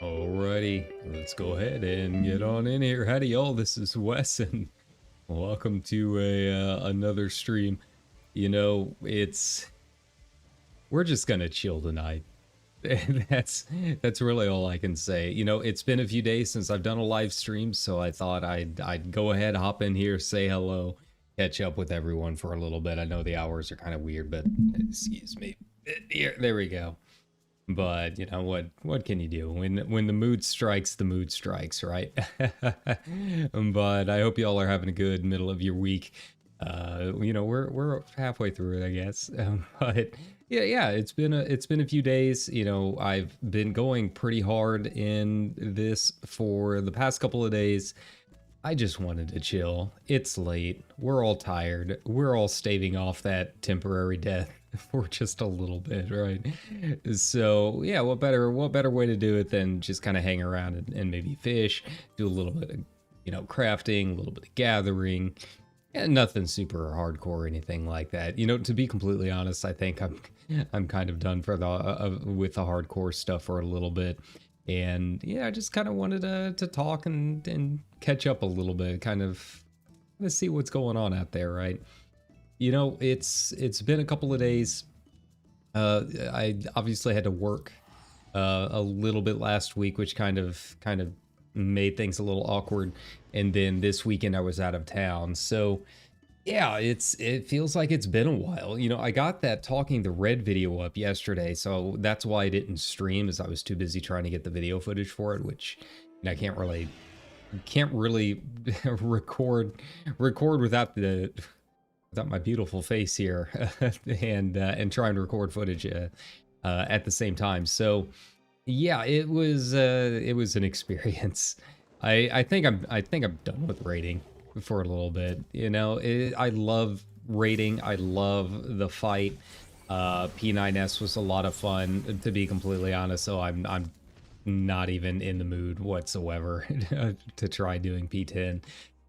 Alrighty, let's go ahead and get on in here. Howdy y'all, this is Wes and welcome to another stream. You know, we're just gonna chill tonight. that's really all I can say. You know, it's been a few days since I've done a live stream, so I thought I'd go ahead, hop in here, say hello, catch up with everyone for a little bit. I know the hours are kind of weird, but excuse me. There we go. But you know what can you do when the mood strikes, right? But I hope y'all are having a good middle of your week. You know, we're halfway through it, I guess. But yeah, it's been a few days. You know, I've been going pretty hard in this for the past couple of days. I just wanted to chill. It's late. We're all tired. We're all staving off that temporary death for just a little bit, right? So yeah, what better way to do it than just kind of hang around and maybe fish, do a little bit of, you know, crafting, a little bit of gathering, and nothing super hardcore or anything like that. You know, to be completely honest, I think I'm kind of done for the with the hardcore stuff for a little bit. And yeah, I just kind of wanted to talk and catch up a little bit, kind of see what's going on out there, right? You know, it's been a couple of days. I obviously had to work a little bit last week, which kind of made things a little awkward. And then this weekend I was out of town, so yeah, it feels like it's been a while. You know, I got that Talking the Red video up yesterday, so that's why I didn't stream, as I was too busy trying to get the video footage for it, which, you know, I can't really record without my beautiful face here and trying to record footage at the same time. So yeah, it was an experience. I think I'm done with raiding for a little bit. You know, I love raiding. I love the fight. P9S was a lot of fun, to be completely honest. So I'm not even in the mood whatsoever to try doing P10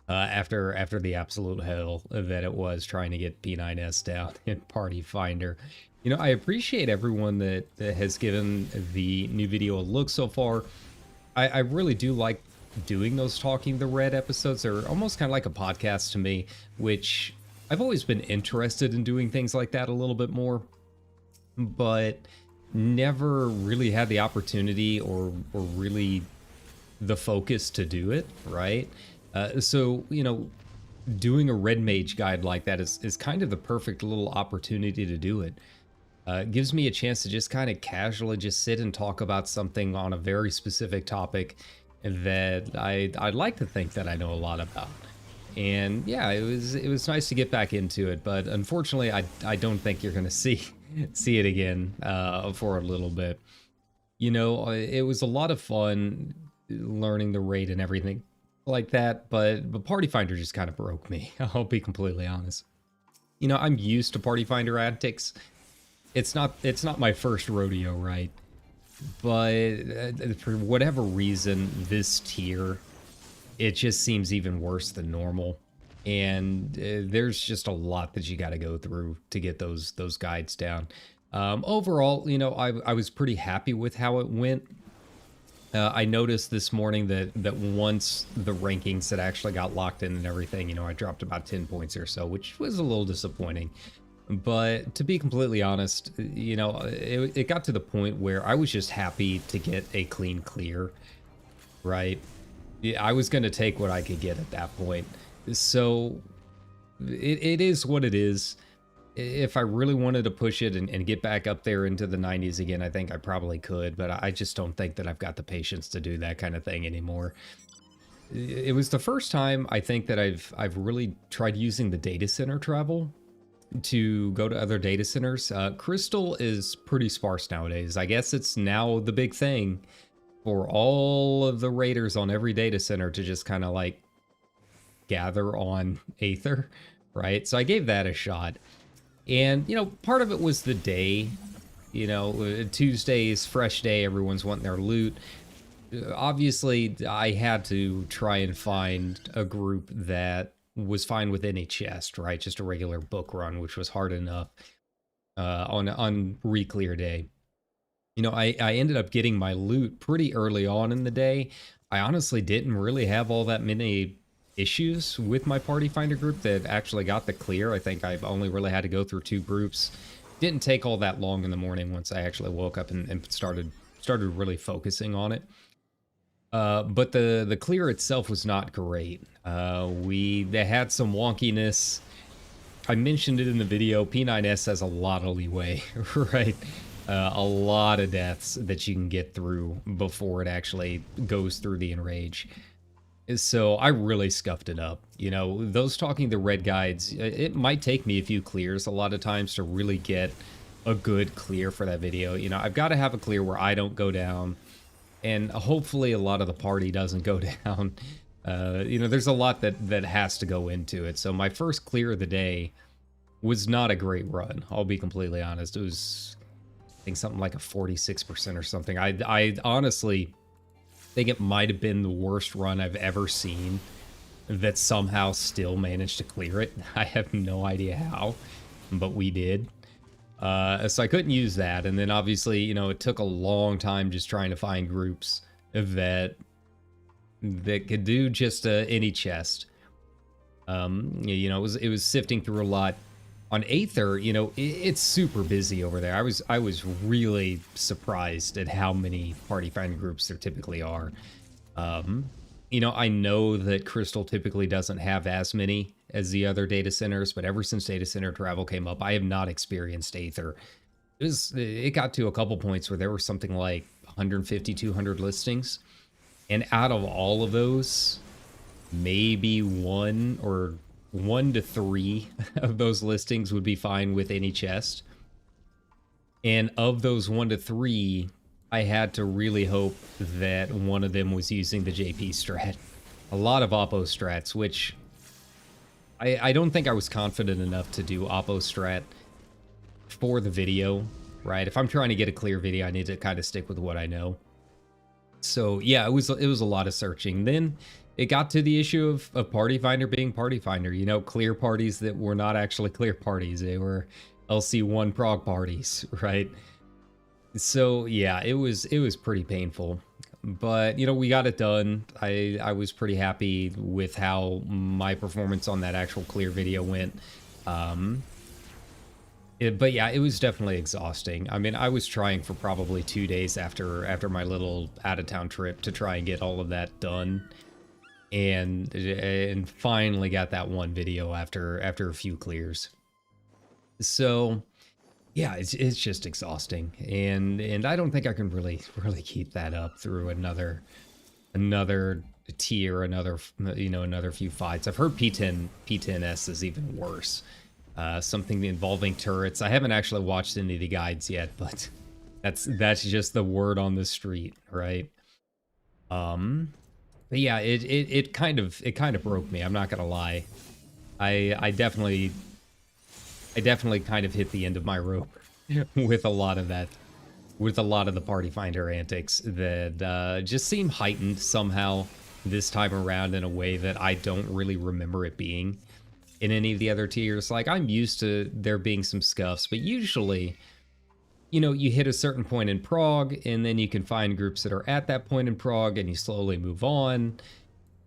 after the absolute hell that it was trying to get P9S down in Party Finder. You know, I appreciate everyone that has given the new video a look so far. I really do like doing those Talking the Red episodes. They're almost kind of like a podcast to me, which I've always been interested in doing things like that a little bit more, but never really had the opportunity or really the focus to do it, right? So, you know, doing a Red Mage guide like that is kind of the perfect little opportunity to do it. It gives me a chance to just kind of casually just sit and talk about something on a very specific topic that I'd like to think that I know a lot about. And yeah, it was nice to get back into it, but unfortunately I don't think you're gonna see it again for a little bit. You know, it was a lot of fun learning the raid and everything like that, but Party Finder just kind of broke me. I'll be completely honest. You know, I'm used to Party Finder antics. It's not my first rodeo, right? But for whatever reason, this tier, it just seems even worse than normal. And there's just a lot that you got to go through to get those guides down. Overall, you know, I was pretty happy with how it went. I noticed this morning that once the rankings had actually got locked in and everything, you know, I dropped about 10 points or so, which was a little disappointing. But to be completely honest, you know, it got to the point where I was just happy to get a clean clear, right? Yeah, I was gonna take what I could get at that point. So it is what it is. If I really wanted to push it and get back up there into the 90s again, I think I probably could, but I just don't think that I've got the patience to do that kind of thing anymore. It was the first time I think that I've really tried using the data center travel to go to other data centers. Crystal is pretty sparse nowadays. I guess it's now the big thing for all of the raiders on every data center to just kind of like gather on Aether, right? So I gave that a shot. And, you know, part of it was the day. You know, Tuesday's fresh day, everyone's wanting their loot. Obviously, I had to try and find a group that was fine with any chest, right? Just a regular book run, which was hard enough on re-clear day. You know, I ended up getting my loot pretty early on in the day. I honestly didn't really have all that many issues with my party finder group that actually got the clear. I think I've only really had to go through 2 groups. Didn't take all that long in the morning once I actually woke up and started really focusing on it. But the clear itself was not great. They had some wonkiness. I mentioned it in the video. P9S has a lot of leeway, right? A lot of deaths that you can get through before it actually goes through the enrage. So I really scuffed it up. You know, those talking the red guides, it might take me a few clears a lot of times to really get a good clear for that video. You know, I've got to have a clear where I don't go down, and hopefully a lot of the party doesn't go down. You know, there's a lot that has to go into it. So my first clear of the day was not a great run. I'll be completely honest. It was, I think, something like a 46% or something. I honestly think it might have been the worst run I've ever seen that somehow still managed to clear it. I have no idea how, but we did. So I couldn't use that. And then obviously, you know, it took a long time just trying to find groups that could do just any chest. You know, it was sifting through a lot. On Aether, you know, it's super busy over there. I was really surprised at how many party finder groups there typically are. You know, I know that Crystal typically doesn't have as many as the other data centers, but ever since data center travel came up, I have not experienced Aether. It got to a couple points where there were something like 150, 200 listings, and out of all of those, maybe 1 to 3 of those listings would be fine with any chest. And of those 1 to 3, I had to really hope that one of them was using the JP strat. A lot of Oppo strats, which I don't think I was confident enough to do Oppo strat for the video, right? If I'm trying to get a clear video, I need to kind of stick with what I know. So yeah, it was a lot of searching. Then it got to the issue of party finder being party finder. You know, clear parties that were not actually clear parties. They were LC1 prog parties, right? So yeah, it was pretty painful. But, you know, we got it done. I was pretty happy with how my performance on that actual clear video went. But yeah, it was definitely exhausting. I mean, I was trying for probably 2 days after my little out-of-town trip to try and get all of that done. And finally got that one video after a few clears. So yeah, it's just exhausting, and I don't think I can really keep that up through another tier, another few fights. I've heard P10S is even worse. Something involving turrets. I haven't actually watched any of the guides yet, but that's just the word on the street, right? But yeah, it kind of broke me. I'm not gonna lie. I definitely kind of hit the end of my rope with a lot of that, with a lot of the party finder antics that just seem heightened somehow this time around in a way that I don't really remember it being in any of the other tiers. Like, I'm used to there being some scuffs, but usually, you know, you hit a certain point in prog, and then you can find groups that are at that point in prog, and you slowly move on.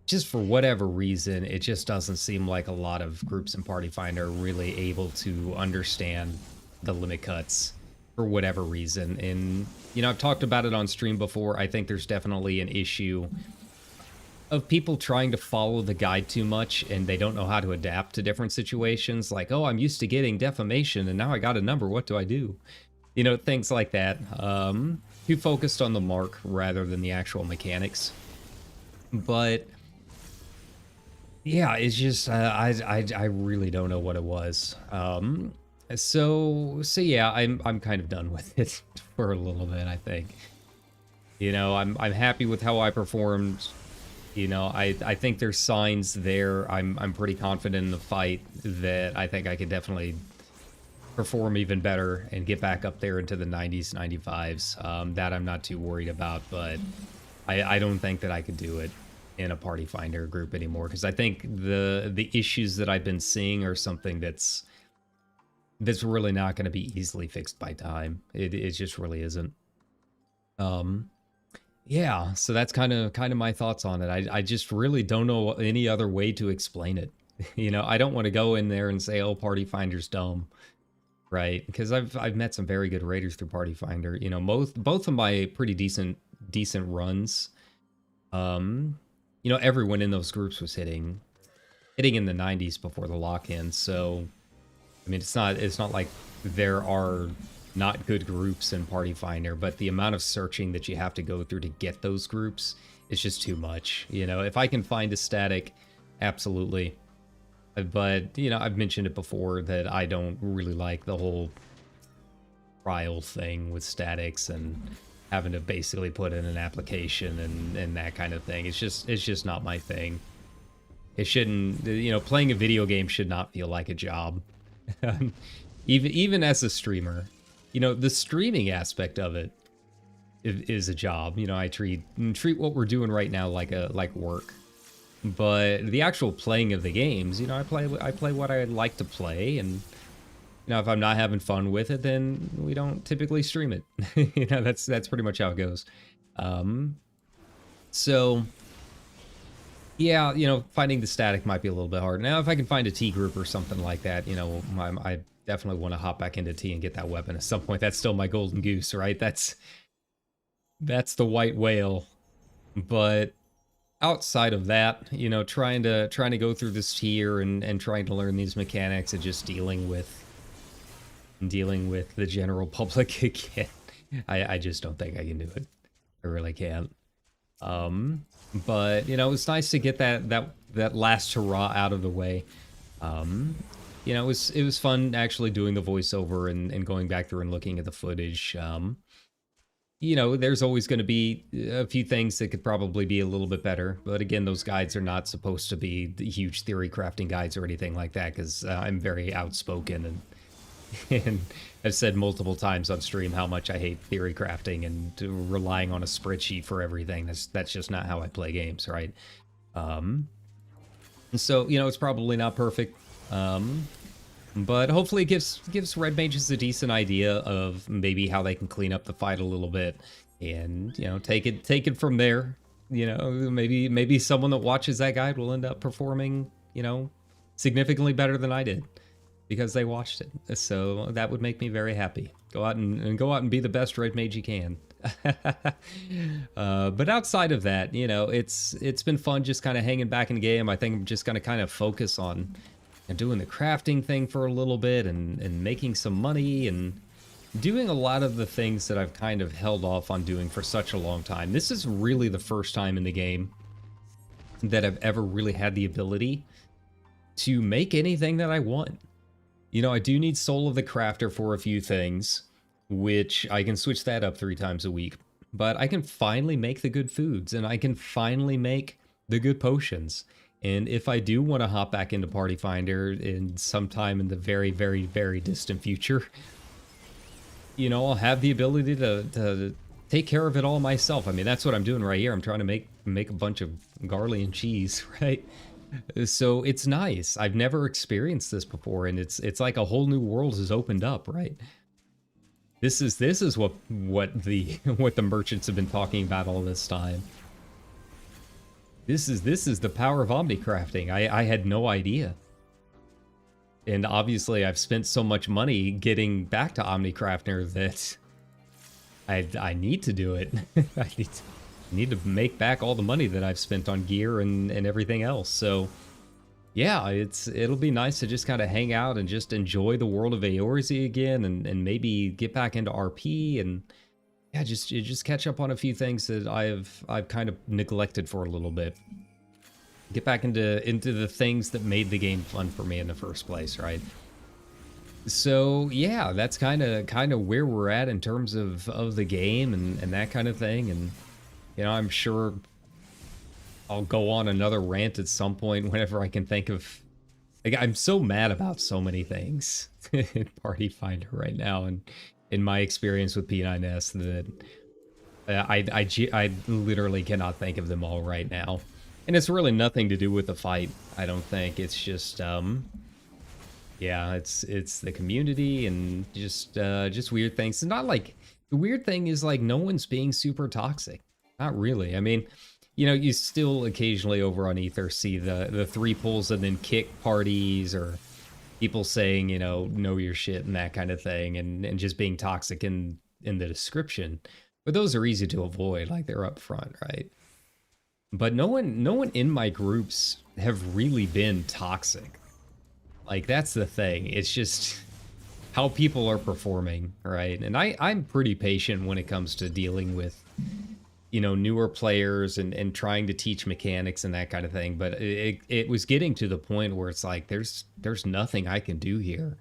Just for whatever reason, it just doesn't seem like a lot of groups in Party Finder are really able to understand the limit cuts for whatever reason. And, you know, I've talked about it on stream before. I think there's definitely an issue of people trying to follow the guide too much and they don't know how to adapt to different situations. Like, oh, I'm used to getting defamation and now I got a number. What do I do? You know, things like that. Too focused on the mark rather than the actual mechanics. But yeah, it's just I really don't know what it was. So yeah, I'm kind of done with it for a little bit, I think. You know, I'm happy with how I performed. You know, I think there's signs there. I'm pretty confident in the fight that I think I could definitely perform even better and get back up there into the 90s, 95s. That I'm not too worried about, but I don't think that I could do it in a party finder group anymore, because I think the issues that I've been seeing are something that's really not going to be easily fixed by time. It just really isn't. Yeah, so that's kind of my thoughts on it. I just really don't know any other way to explain it. You know, I don't want to go in there and say, oh, Party Finder's dumb, right? Because I've met some very good raiders through Party Finder. You know, both of my pretty decent runs. You know, everyone in those groups was hitting in the 90s before the lock-in. So, I mean, it's not like there are not good groups in Party Finder, but the amount of searching that you have to go through to get those groups is just too much. You know, if I can find a static, absolutely. But, you know, I've mentioned it before that I don't really like the whole trial thing with statics and having to basically put in an application and that kind of thing. It's just not my thing. It shouldn't, you know, playing a video game should not feel like a job. even as a streamer. You know, the streaming aspect of it is a job. You know, I treat what we're doing right now like work. But the actual playing of the games, you know, I play what I like to play, and you know, if I'm not having fun with it, then we don't typically stream it. You know, that's pretty much how it goes. So yeah, you know, finding the static might be a little bit hard. Now, if I can find a T group or something like that, you know, I definitely want to hop back into T and get that weapon at some point. That's still my golden goose, right? That's the white whale. But outside of that, you know, trying to go through this tier and trying to learn these mechanics and just dealing with the general public again, I just don't think I can do it. I really can't. But you know, it's nice to get that last hurrah out of the way. You know, it was fun actually doing the voiceover and going back through and looking at the footage. You know, there's always going to be a few things that could probably be a little bit better. But again, those guides are not supposed to be the huge theory crafting guides or anything like that, because I'm very outspoken and I've said multiple times on stream how much I hate theory crafting and relying on a spreadsheet for everything. That's just not how I play games, right? So, you know, it's probably not perfect. But hopefully it gives red mages a decent idea of maybe how they can clean up the fight a little bit, and you know, take it from there. You know, maybe someone that watches that guide will end up performing, you know, significantly better than I did because they watched it. So that would make me very happy. Go out and be the best red mage you can. But outside of that, you know, it's been fun just kind of hanging back in the game. I think I'm just gonna kind of focus on and doing the crafting thing for a little bit and making some money and doing a lot of the things that I've kind of held off on doing for such a long time. This is really the first time in the game that I've ever really had the ability to make anything that I want. You know, I do need Soul of the Crafter for a few things, which I can switch that up 3 times a week. But I can finally make the good foods, and I can finally make the good potions. And if I do want to hop back into Party Finder in sometime in the very, very, very distant future, you know, I'll have the ability to take care of it all myself. I mean, that's what I'm doing right here. I'm trying to make a bunch of Garlian cheese, right? So it's nice. I've never experienced this before, and it's like a whole new world has opened up, right? This is what the merchants have been talking about all this time. This is the power of omnicrafting. I had no idea. And obviously I've spent so much money getting back to Omnicrafter that I need to do it. need to make back all the money that I've spent on gear and everything else. So yeah, it'll be nice to just kind of hang out and just enjoy the world of Eorzea again, and maybe get back into RP, and yeah, just catch up on a few things that I've kind of neglected for a little bit. Get back into the things that made the game fun for me in the first place, right? So yeah, that's kind of where we're at in terms of the game and that kind of thing. And you know, I'm sure I'll go on another rant at some point whenever I can think of. Like, I'm so mad about so many things in Party Finder right now, and in my experience with P9S, that I literally cannot think of them all right now. And it's really nothing to do with the fight, I don't think. It's just yeah, it's the community and just weird things. It's not like, the weird thing is, like, no one's being super toxic. Not really. I mean, you know, you still occasionally over on Ether see the 3 pulls and then kick parties, or people saying, you know your shit and that kind of thing, and just being toxic in the description. But those are easy to avoid, like, they're up front, right? But no one in my groups have really been toxic. Like, that's the thing. It's just how people are performing, right? And I'm pretty patient when it comes to dealing with, you know, newer players and trying to teach mechanics and that kind of thing. But it was getting to the point where it's like, there's nothing I can do here.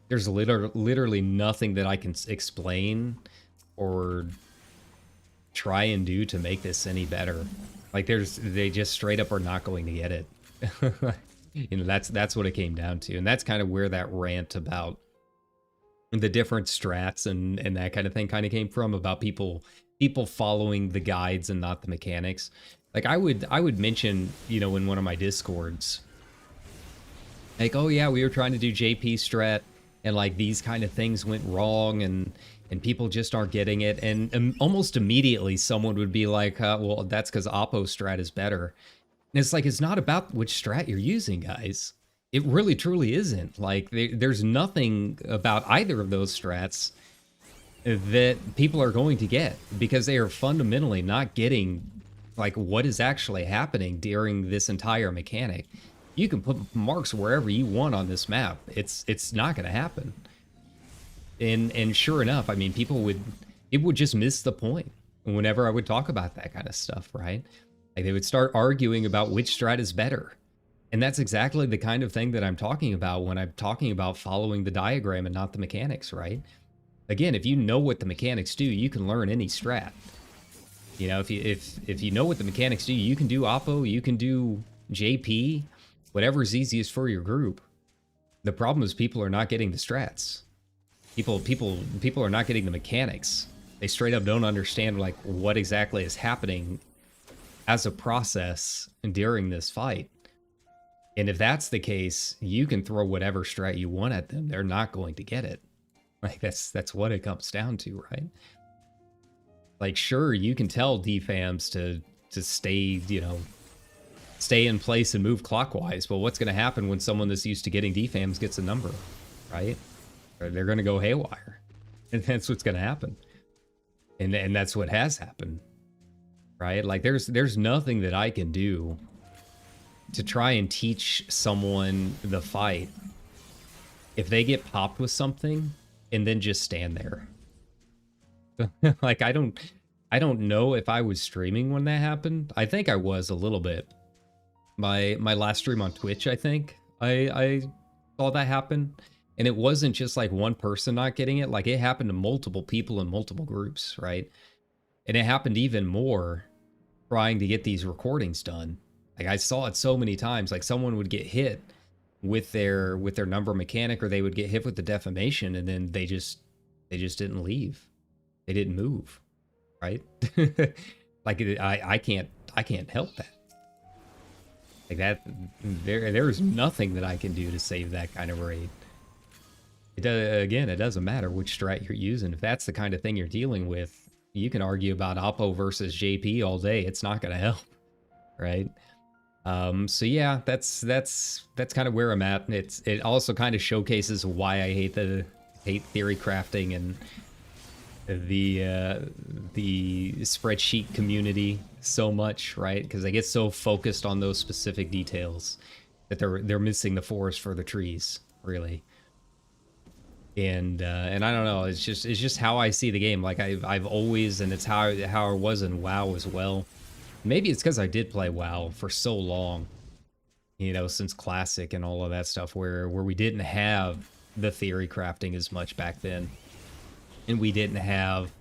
There's literally nothing that I can explain or try and do to make this any better. Like, they just straight up are not going to get it. You know, that's what it came down to. And that's kind of where that rant about the different strats and that kind of thing kind of came from, about people following the guides and not the mechanics. Like, I would mention, you know, in one of my discords, like, oh yeah, we were trying to do JP strat, and like these kind of things went wrong, and people just aren't getting it. And almost immediately someone would be like, well, that's because Oppo strat is better. And it's like, it's not about which strat you're using, guys. It really truly isn't. Like, there's nothing about either of those strats that people are going to get, because they are fundamentally not getting, like, what is actually happening during this entire mechanic. You can put marks wherever you want on this map. It's not going to happen. And sure enough, I mean, it would just miss the point whenever I would talk about that kind of stuff, right? Like, they would start arguing about which strat is better. And that's exactly the kind of thing that I'm talking about when I'm talking about following the diagram and not the mechanics, right? Again, if you know what the mechanics do, you can learn any strat. You know, if you know what the mechanics do, you can do Oppo, you can do JP, whatever's easiest for your group. The problem is people are not getting the strats. People are not getting the mechanics. They straight up don't understand, like, what exactly is happening as a process during this fight. And if that's the case, you can throw whatever strat you want at them. They're not going to get it. Like, that's what it comes down to, right? Like, sure, you can tell DFAMs to stay, you know, stay in place and move clockwise, but what's going to happen when someone that's used to getting DFAMs gets a number, right? Or they're going to go haywire. And that's what's going to happen. And that's what has happened, right? Like, there's nothing that I can do to try and teach someone the fight if they get popped with something and then just stand there. Like, I don't know if I was streaming when that happened. I think I was a little bit. My last stream on Twitch, I think I saw that happen. And it wasn't just like one person not getting it. Like, it happened to multiple people in multiple groups, right? And it happened even more trying to get these recordings done. Like, I saw it so many times. Like, someone would get hit with their number mechanic, or they would get hit with the defamation, and then they just didn't leave. They didn't move, right? Like, I can't help that. Like, that there's nothing that I can do to save that kind of raid. Again, it doesn't matter which strat you're using. If that's the kind of thing you're dealing with, you can argue about Oppo versus JP all day. It's not going to help, right? So yeah, that's kind of where I'm at. It also kind of showcases why I hate theory crafting and the spreadsheet community so much, right? Because they get so focused on those specific details that they're missing the forest for the trees, really. And I don't know, it's just how I see the game. Like I've always, and it's how I was in WoW as well. Maybe it's because I did play WoW for so long, you know, since Classic and all of that stuff, where we didn't have the theory crafting as much back then. And we didn't have,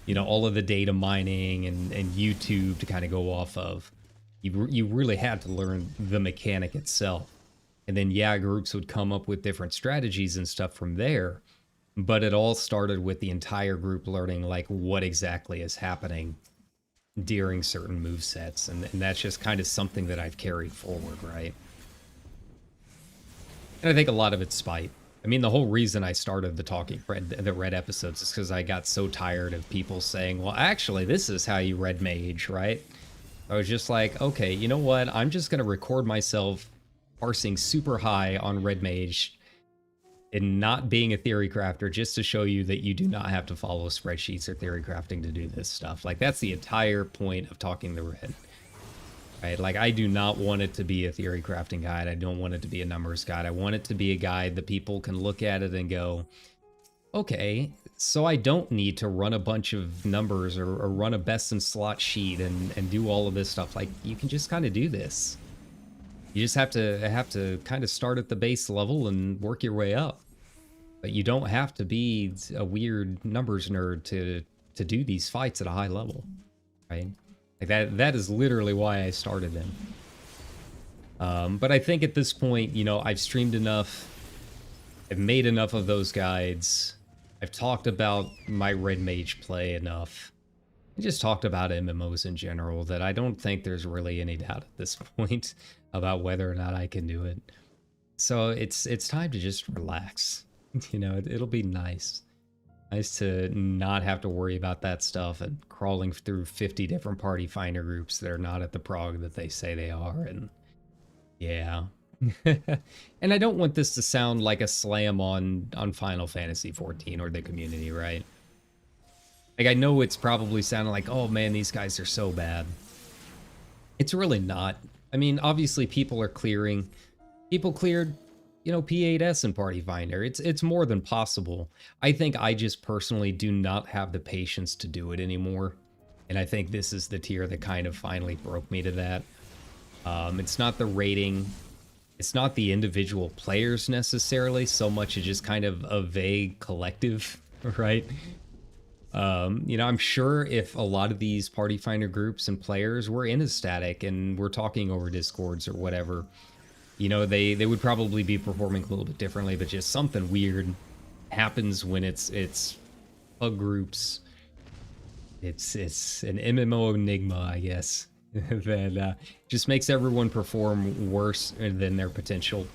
you know, all of the data mining and YouTube to kind of go off of. You really had to learn the mechanic itself. And then, yeah, groups would come up with different strategies and stuff from there. But it all started with the entire group learning, like, what exactly is happening during certain movesets. And that's just kind of something that I've carried forward, right? And I think a lot of it's spite. I mean, the whole reason I started the red episodes is because I got so tired of people saying, well, actually, this is how you red mage, right? I was just like, okay, you know what? I'm just going to record myself parsing super high on red mage and not being a theory crafter just to show you that you do not have to follow spreadsheets or theory crafting to do this stuff. Like, that's the entire point of talking the red. Right? Like, I do not want it to be a theory crafting guide. I don't want it to be a numbers guide. I want it to be a guide that people can look at it and go, okay, so I don't need to run a bunch of numbers or run a best in slot sheet and do all of this stuff. Like, you can just kind of do this. You just have to kind of start at the base level and work your way up. But you don't have to be a weird numbers nerd to do these fights at a high level, right? Like that is literally why I started them. But I think at this point, you know, I've streamed enough. I've made enough of those guides. I've talked about my red mage play enough. I just talked about MMOs in general that I don't think there's really any doubt at this point about whether or not I can do it. So it's time to just relax. You know, it'll be nice. Nice to not have to worry about that stuff and crawling through 50 different party finder groups that are not at the prog that they say they are. And yeah. And I don't want this to sound like a slam on Final Fantasy XIV or the community, right? Like, I know it's probably sounding like, oh man, these guys are so bad. It's really not. I mean, obviously people are clearing. People cleared, you know, P8S and Party Finder. It's more than possible. I think I just personally do not have the patience to do it anymore. And I think this is the tier that kind of finally broke me to that. It's not the rating. It's not the individual players necessarily, so much as just kind of a vague collective, right? You know, I'm sure if a lot of these Party Finder groups and players were in a static and we're talking over Discords or whatever, you know, they would probably be performing a little bit differently, but just something weird happens when it's pug groups. It's an MMO enigma, I guess, that just makes everyone perform worse than their potential.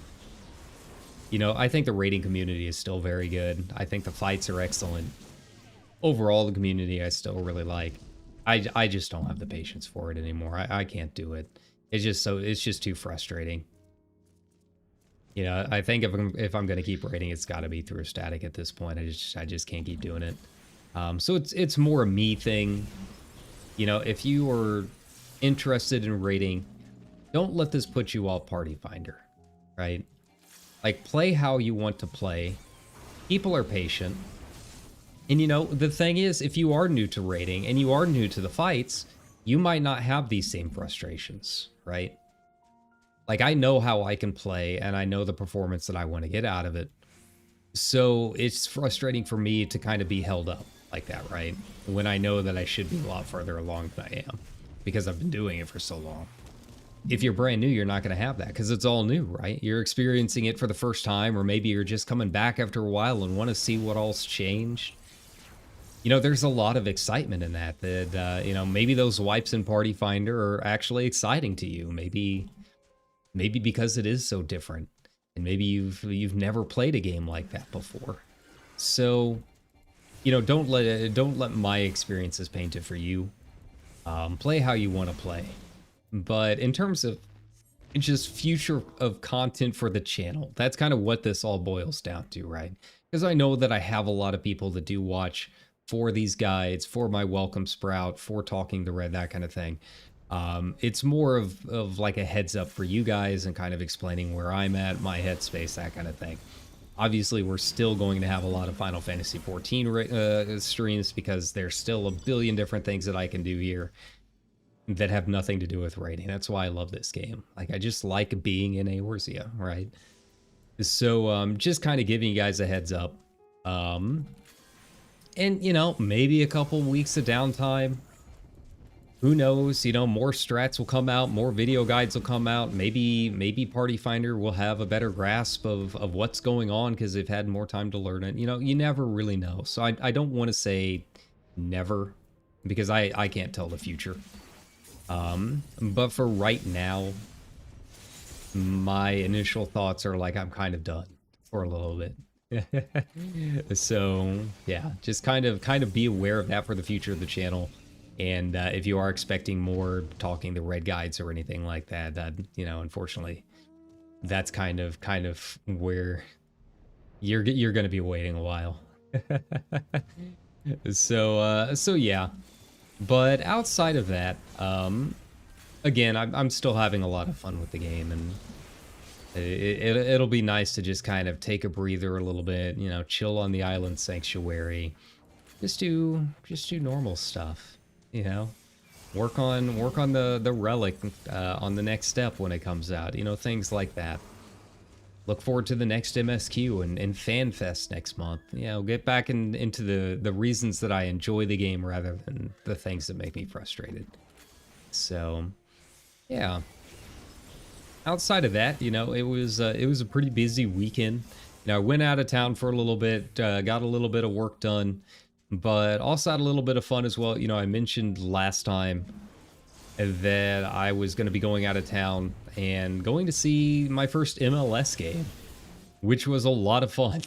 You know, I think the raiding community is still very good. I think the fights are excellent. Overall, the community I still really like. I just don't have the patience for it anymore. I can't do it. It's just too frustrating. You know, I think if I'm gonna keep raiding, it's got to be through a static at this point. I just can't keep doing it. So it's more a me thing. You know, if you are interested in raiding, don't let this put you off Party Finder, right? Like, play how you want to play. People are patient. And you know, the thing is, if you are new to raiding and you are new to the fights, you might not have these same frustrations, right? Like, I know how I can play and I know the performance that I want to get out of it. So it's frustrating for me to kind of be held up like that, right? When I know that I should be a lot further along than I am because I've been doing it for so long. If you're brand new, you're not going to have that because it's all new, right? You're experiencing it for the first time, or maybe you're just coming back after a while and want to see what all's changed. You know, there's a lot of excitement in that, you know, maybe those wipes in Party Finder are actually exciting to you. Maybe because it is so different, and maybe you've never played a game like that before. So, you know, don't let my experiences paint it for you. Play how you want to play. But in terms of just future of content for the channel, that's kind of what this all boils down to, right? Because I know that I have a lot of people that do watch for these guides, for my welcome sprout, for talking the red, that kind of thing. It's more of like a heads up for you guys and kind of explaining where I'm at, my headspace, that kind of thing. Obviously, we're still going to have a lot of Final Fantasy XIV streams because there's still a billion different things that I can do here that have nothing to do with raiding. That's why I love this game. Like, I just like being in Eorzea, right? So, just kind of giving you guys a heads up. And, you know, maybe a couple weeks of downtime. Who knows? You know, more strats will come out, more video guides will come out. Maybe Party Finder will have a better grasp of what's going on because they've had more time to learn it. You know, you never really know. So I don't want to say never because I can't tell the future. But for right now, my initial thoughts are like I'm kind of done for a little bit. So yeah, just kind of be aware of that for the future of the channel. And if you are expecting more talking the red guides or anything like that, you know, unfortunately, that's kind of where you're going to be waiting a while. So yeah. But outside of that, again, I'm still having a lot of fun with the game, and it'll be nice to just kind of take a breather a little bit, you know, chill on the island sanctuary, just do normal stuff. You know, work on the relic on the next step when it comes out. You know, things like that. Look forward to the next MSQ and FanFest next month. You know, get back into the reasons that I enjoy the game rather than the things that make me frustrated. So, yeah. Outside of that, you know, it was a pretty busy weekend. You know, I went out of town for a little bit, got a little bit of work done. But also had a little bit of fun as well. You know, I mentioned last time that I was going to be going out of town and going to see my first MLS game, which was a lot of fun.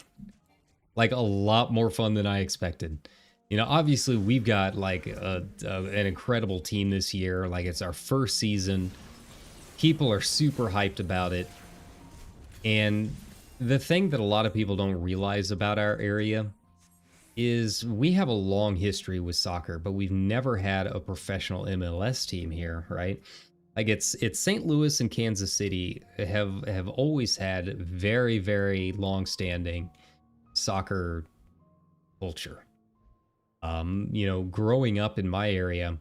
Like, a lot more fun than I expected. You know, obviously, we've got, like, an incredible team this year. Like, it's our first season. People are super hyped about it. And the thing that a lot of people don't realize about our area is we have a long history with soccer, but we've never had a professional MLS team here, right? Like it's St. Louis and Kansas City have always had very, very long-standing soccer culture. You know, growing up in my area,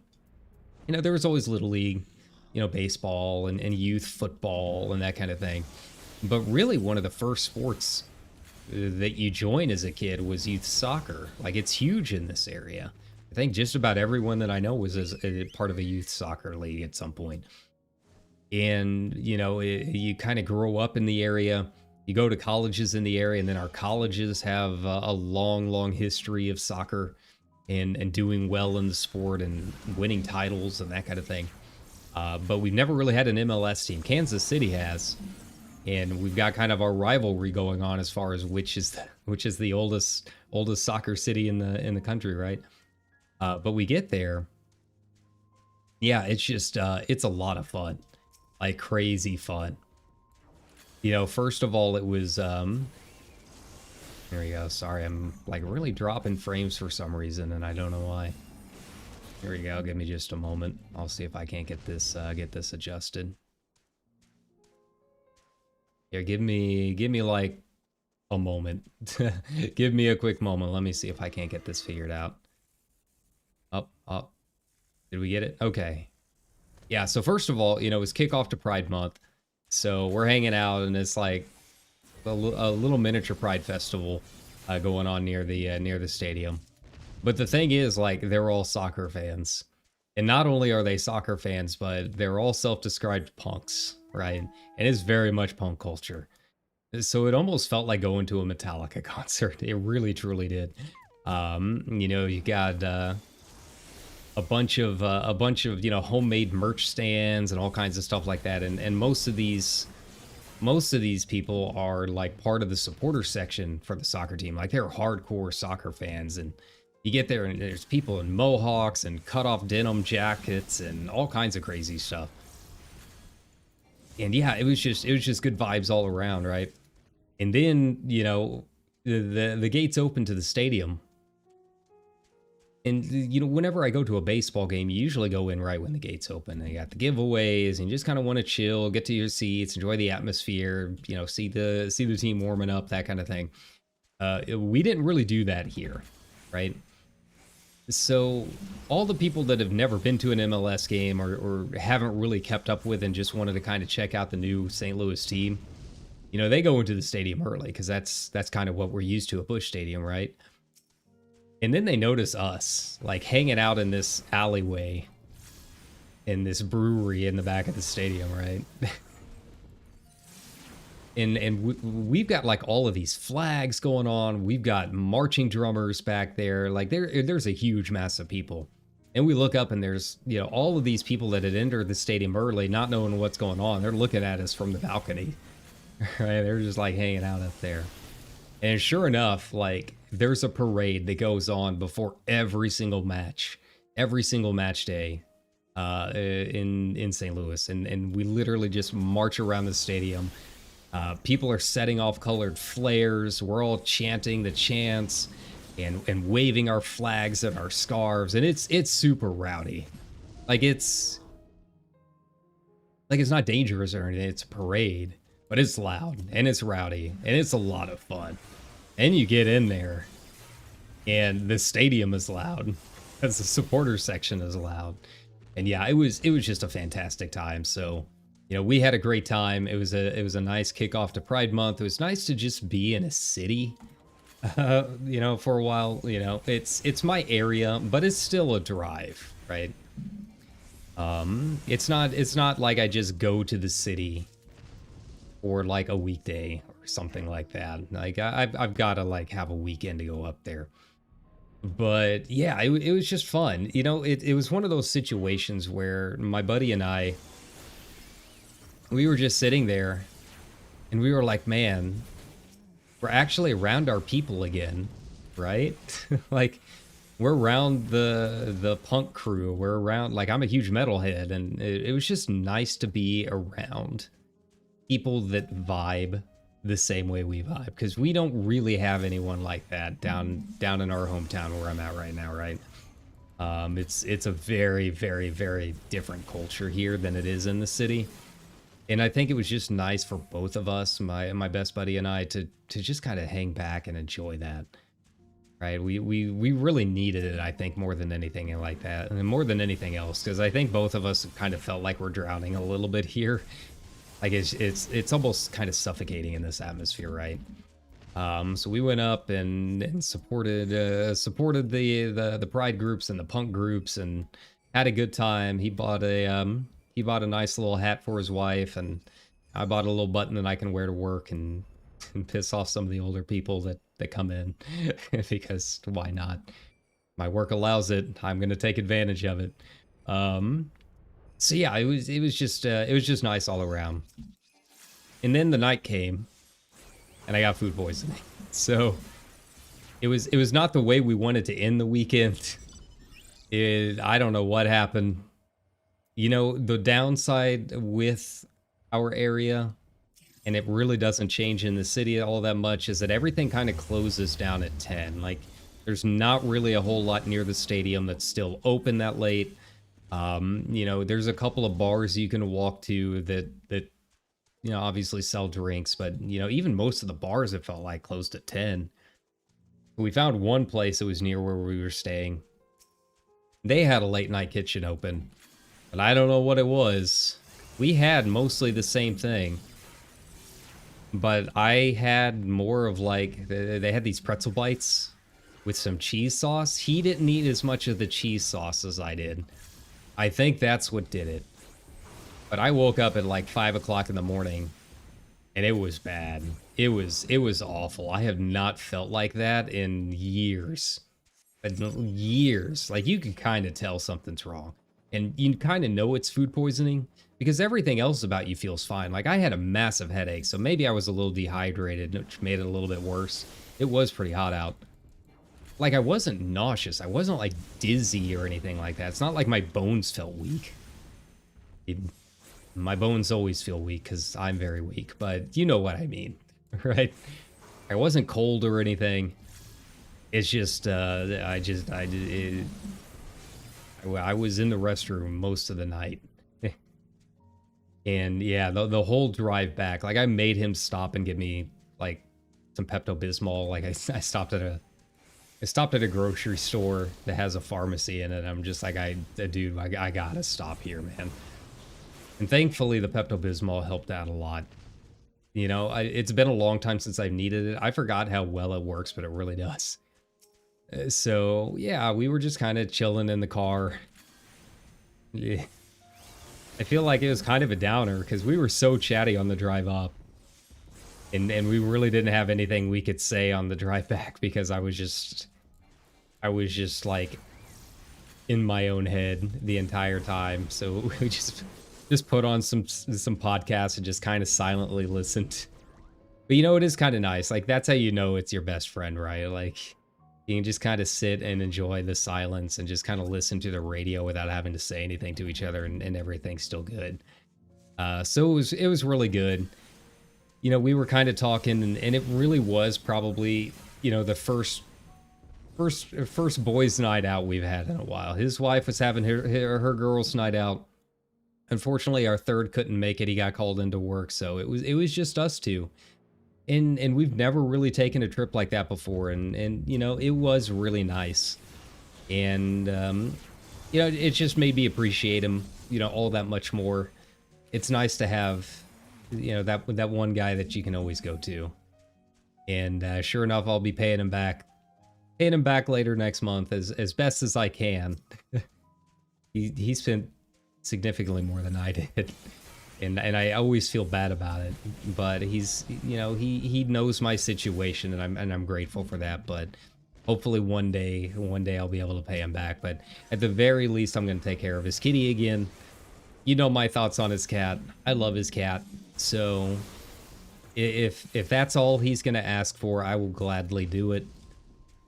you know, there was always Little League, you know, baseball and youth football and that kind of thing. But really one of the first sports that you join as a kid was youth soccer. Like, it's huge in this area. I think just about everyone that I know was a part of a youth soccer league at some point. And, you know, you kind of grow up in the area, you go to colleges in the area, and then our colleges have a long history of soccer and doing well in the sport and winning titles and that kind of thing. But we've never really had an MLS team. Kansas City has. And we've got kind of our rivalry going on as far as which is the oldest soccer city in the country, right? But we get there, yeah, it's just it's a lot of fun, like crazy fun. You know, first of all, it was there we go. Sorry, I'm like really dropping frames for some reason, and I don't know why. Here we go. Give me just a moment. I'll see if I can't get this adjusted. Here, give me like a moment. Give me a quick moment. Let me see if I can't get this figured out. Up. Did we get it? Okay. Yeah, so first of all, you know, it was kickoff to Pride Month. So we're hanging out, and it's like a little miniature Pride Festival going on near the stadium. But the thing is, like, they're all soccer fans. And not only are they soccer fans, but they're all self-described punks, right? And it's very much punk culture. So it almost felt like going to a Metallica concert. It really, truly did. You know, you got a bunch of you know, homemade merch stands and all kinds of stuff like that. And most of these people are like part of the supporter section for the soccer team. Like, they're hardcore soccer fans, and you get there and there's people in mohawks and cut off denim jackets and all kinds of crazy stuff. And yeah, it was just good vibes all around, right? And then, you know, the gates open to the stadium, And, you know, whenever I go to a baseball game, you usually go in right when the gates open. And you got the giveaways, and you just kind of want to chill, get to your seats, enjoy the atmosphere, you know, see the team warming up, that kind of thing. We didn't really do that here, right? So all the people that have never been to an MLS game or haven't really kept up with and just wanted to kind of check out the new St. Louis team, you know, they go into the stadium early because that's kind of what we're used to at Busch Stadium, right? And then they notice us, like, hanging out in this alleyway in this brewery in the back of the stadium, right? and we've got, like, all of these flags going on. We've got marching drummers back there. Like, there's a huge mass of people. And we look up, and there's, you know, all of these people that had entered the stadium early, not knowing what's going on. They're looking at us from the balcony, right? They're just, like, hanging out up there. And sure enough, like, there's a parade that goes on before every single match day in St. Louis. And we literally just march around the stadium. People are setting off colored flares. We're all chanting the chants and waving our flags and our scarves. And it's super rowdy. It's not dangerous or anything. It's a parade, but it's loud and it's rowdy and it's a lot of fun. And you get in there, and the stadium is loud, as the supporter section is loud. And yeah, it was just a fantastic time. So, you know, we had a great time. It was a nice kickoff to Pride Month. It was nice to just be in a city, you know, for a while. You know, it's my area, but it's still a drive, right? It's not like I just go to the city for like a weekday or something like that. Like I've got to like have a weekend to go up there. But yeah, it was just fun. You know, it was one of those situations where my buddy and I, we were just sitting there and we were like, man, we're actually around our people again, right? Like, we're around the punk crew. We're around, like, I'm a huge metalhead, and it was just nice to be around people that vibe the same way we vibe, because we don't really have anyone like that down in our hometown where I'm at right now, right? It's a very, very, very different culture here than it is in the city. And I think it was just nice for both of us, my best buddy and I, to just kind of hang back and enjoy that. Right? We really needed it, I think, more than anything like that, and more than anything else, because I think both of us kind of felt like we're drowning a little bit here. Like it's almost kind of suffocating in this atmosphere, right? So we went up and supported the pride groups and the punk groups and had a good time. He bought a nice little hat for his wife, and I bought a little button that I can wear to work and piss off some of the older people that come in because why not? My work allows it. I'm going to take advantage of it. So yeah, it was just nice all around. And then the night came, and I got food poisoning. So it was not the way we wanted to end the weekend. I don't know what happened. You know, the downside with our area, and it really doesn't change in the city all that much, is that everything kind of closes down at 10. Like, there's not really a whole lot near the stadium that's still open that late. You know, there's a couple of bars you can walk to that you know, obviously sell drinks, but you know, even most of the bars, it felt like, closed at 10. We found one place that was near where we were staying. They had a late night kitchen open, but I don't know what it was. We had mostly the same thing, but I had more of, like, they had these pretzel bites with some cheese sauce. He didn't eat as much of the cheese sauce as I did. I think that's what did it. But I woke up at like 5 o'clock in the morning, and it was bad. It was awful. I have not felt like that in years. Years. Like, you can kind of tell something's wrong. And you kind of know it's food poisoning because everything else about you feels fine. Like, I had a massive headache, so maybe I was a little dehydrated, which made it a little bit worse. It was pretty hot out. Like, I wasn't nauseous. I wasn't, like, dizzy or anything like that. It's not like my bones felt weak. My bones always feel weak because I'm very weak, but you know what I mean, right? I wasn't cold or anything. It's just, I was in the restroom most of the night. And yeah, the whole drive back, like I made him stop and give me like some Pepto-Bismol. Like I stopped at a grocery store that has a pharmacy in it. I'm just like, dude, I gotta stop here, man. And thankfully the Pepto-Bismol helped out a lot. You know, it's been a long time since I've needed it. I forgot how well it works, but it really does. So yeah, we were just kind of chilling in the car. Yeah. I feel like it was kind of a downer because we were so chatty on the drive up. And we really didn't have anything we could say on the drive back because I was just like in my own head the entire time. So we just put on some podcasts and just kind of silently listened. But you know, it is kind of nice. Like that's how you know it's your best friend, right? Like you can just kind of sit and enjoy the silence and just kind of listen to the radio without having to say anything to each other, and everything's still good. So it was really good. You know, we were kind of talking, and it really was probably, you know, the first boys' night out we've had in a while. His wife was having her girls' night out. Unfortunately, our third couldn't make it. He got called into work, so it was just us two. And we've never really taken a trip like that before, and you know, it was really nice. And you know, it just made me appreciate him, you know, all that much more. It's nice to have, you know, that one guy that you can always go to. And sure enough, I'll be paying him back later next month as best as I can. He spent significantly more than I did. And I always feel bad about it, but he's, you know, he knows my situation, and I'm grateful for that. But hopefully one day I'll be able to pay him back. But at the very least, I'm going to take care of his kitty again. You know my thoughts on his cat. I love his cat. So if that's all he's going to ask for, I will gladly do it.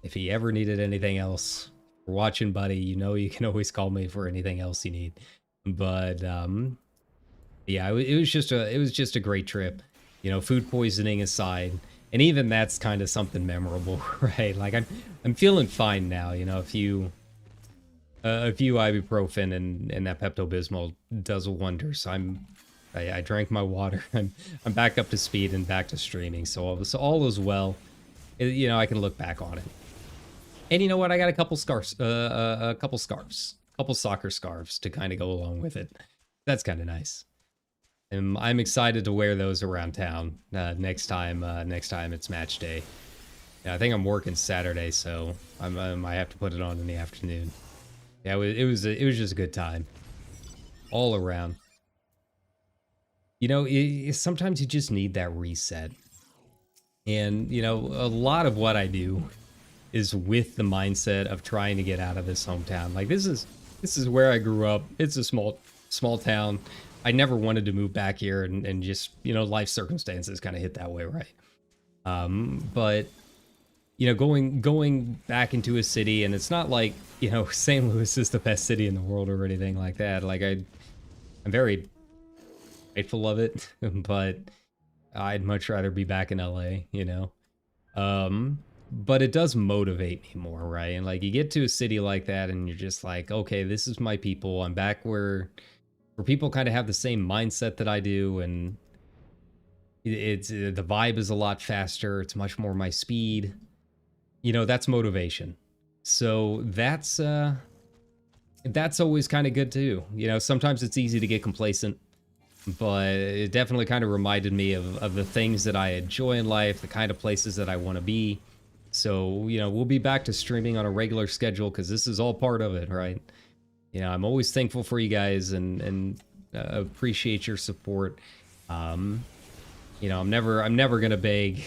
If he ever needed anything else, for watching, buddy, you know you can always call me for anything else you need. But yeah, it was just a great trip, you know, food poisoning aside, and even that's kind of something memorable, right? Like I'm feeling fine now, you know. A few ibuprofen and that Pepto-Bismol does wonders. I drank my water. I'm back up to speed and back to streaming, so all is well. You know, I can look back on it. And you know what? I got a couple scarves, a couple soccer scarves to kind of go along with it. That's kind of nice. And I'm excited to wear those around town next time it's match day. Yeah, I think I'm working Saturday, so I might have to put it on in the afternoon. Yeah, it was just a good time, all around. You know, sometimes you just need that reset. And you know, a lot of what I do is with the mindset of trying to get out of this hometown. Like this is where I grew up. It's a small town. I never wanted to move back here, and just, you know, life circumstances kind of hit that way, right? But you know, going back into a city, and it's not like, you know, St. Louis is the best city in the world or anything like that. Like I'm very grateful of it, but I'd much rather be back in LA, you know. But it does motivate me more, right? And like you get to a city like that, and you're just like, okay, this is my people. I'm back where people kind of have the same mindset that I do, and it's the vibe is a lot faster. It's much more my speed. You know, that's motivation. So that's always kind of good too. You know, sometimes it's easy to get complacent, but it definitely kind of reminded me of the things that I enjoy in life, the kind of places that I want to be. So, you know, we'll be back to streaming on a regular schedule because this is all part of it, right? You know, I'm always thankful for you guys and appreciate your support. You know, I'm never gonna beg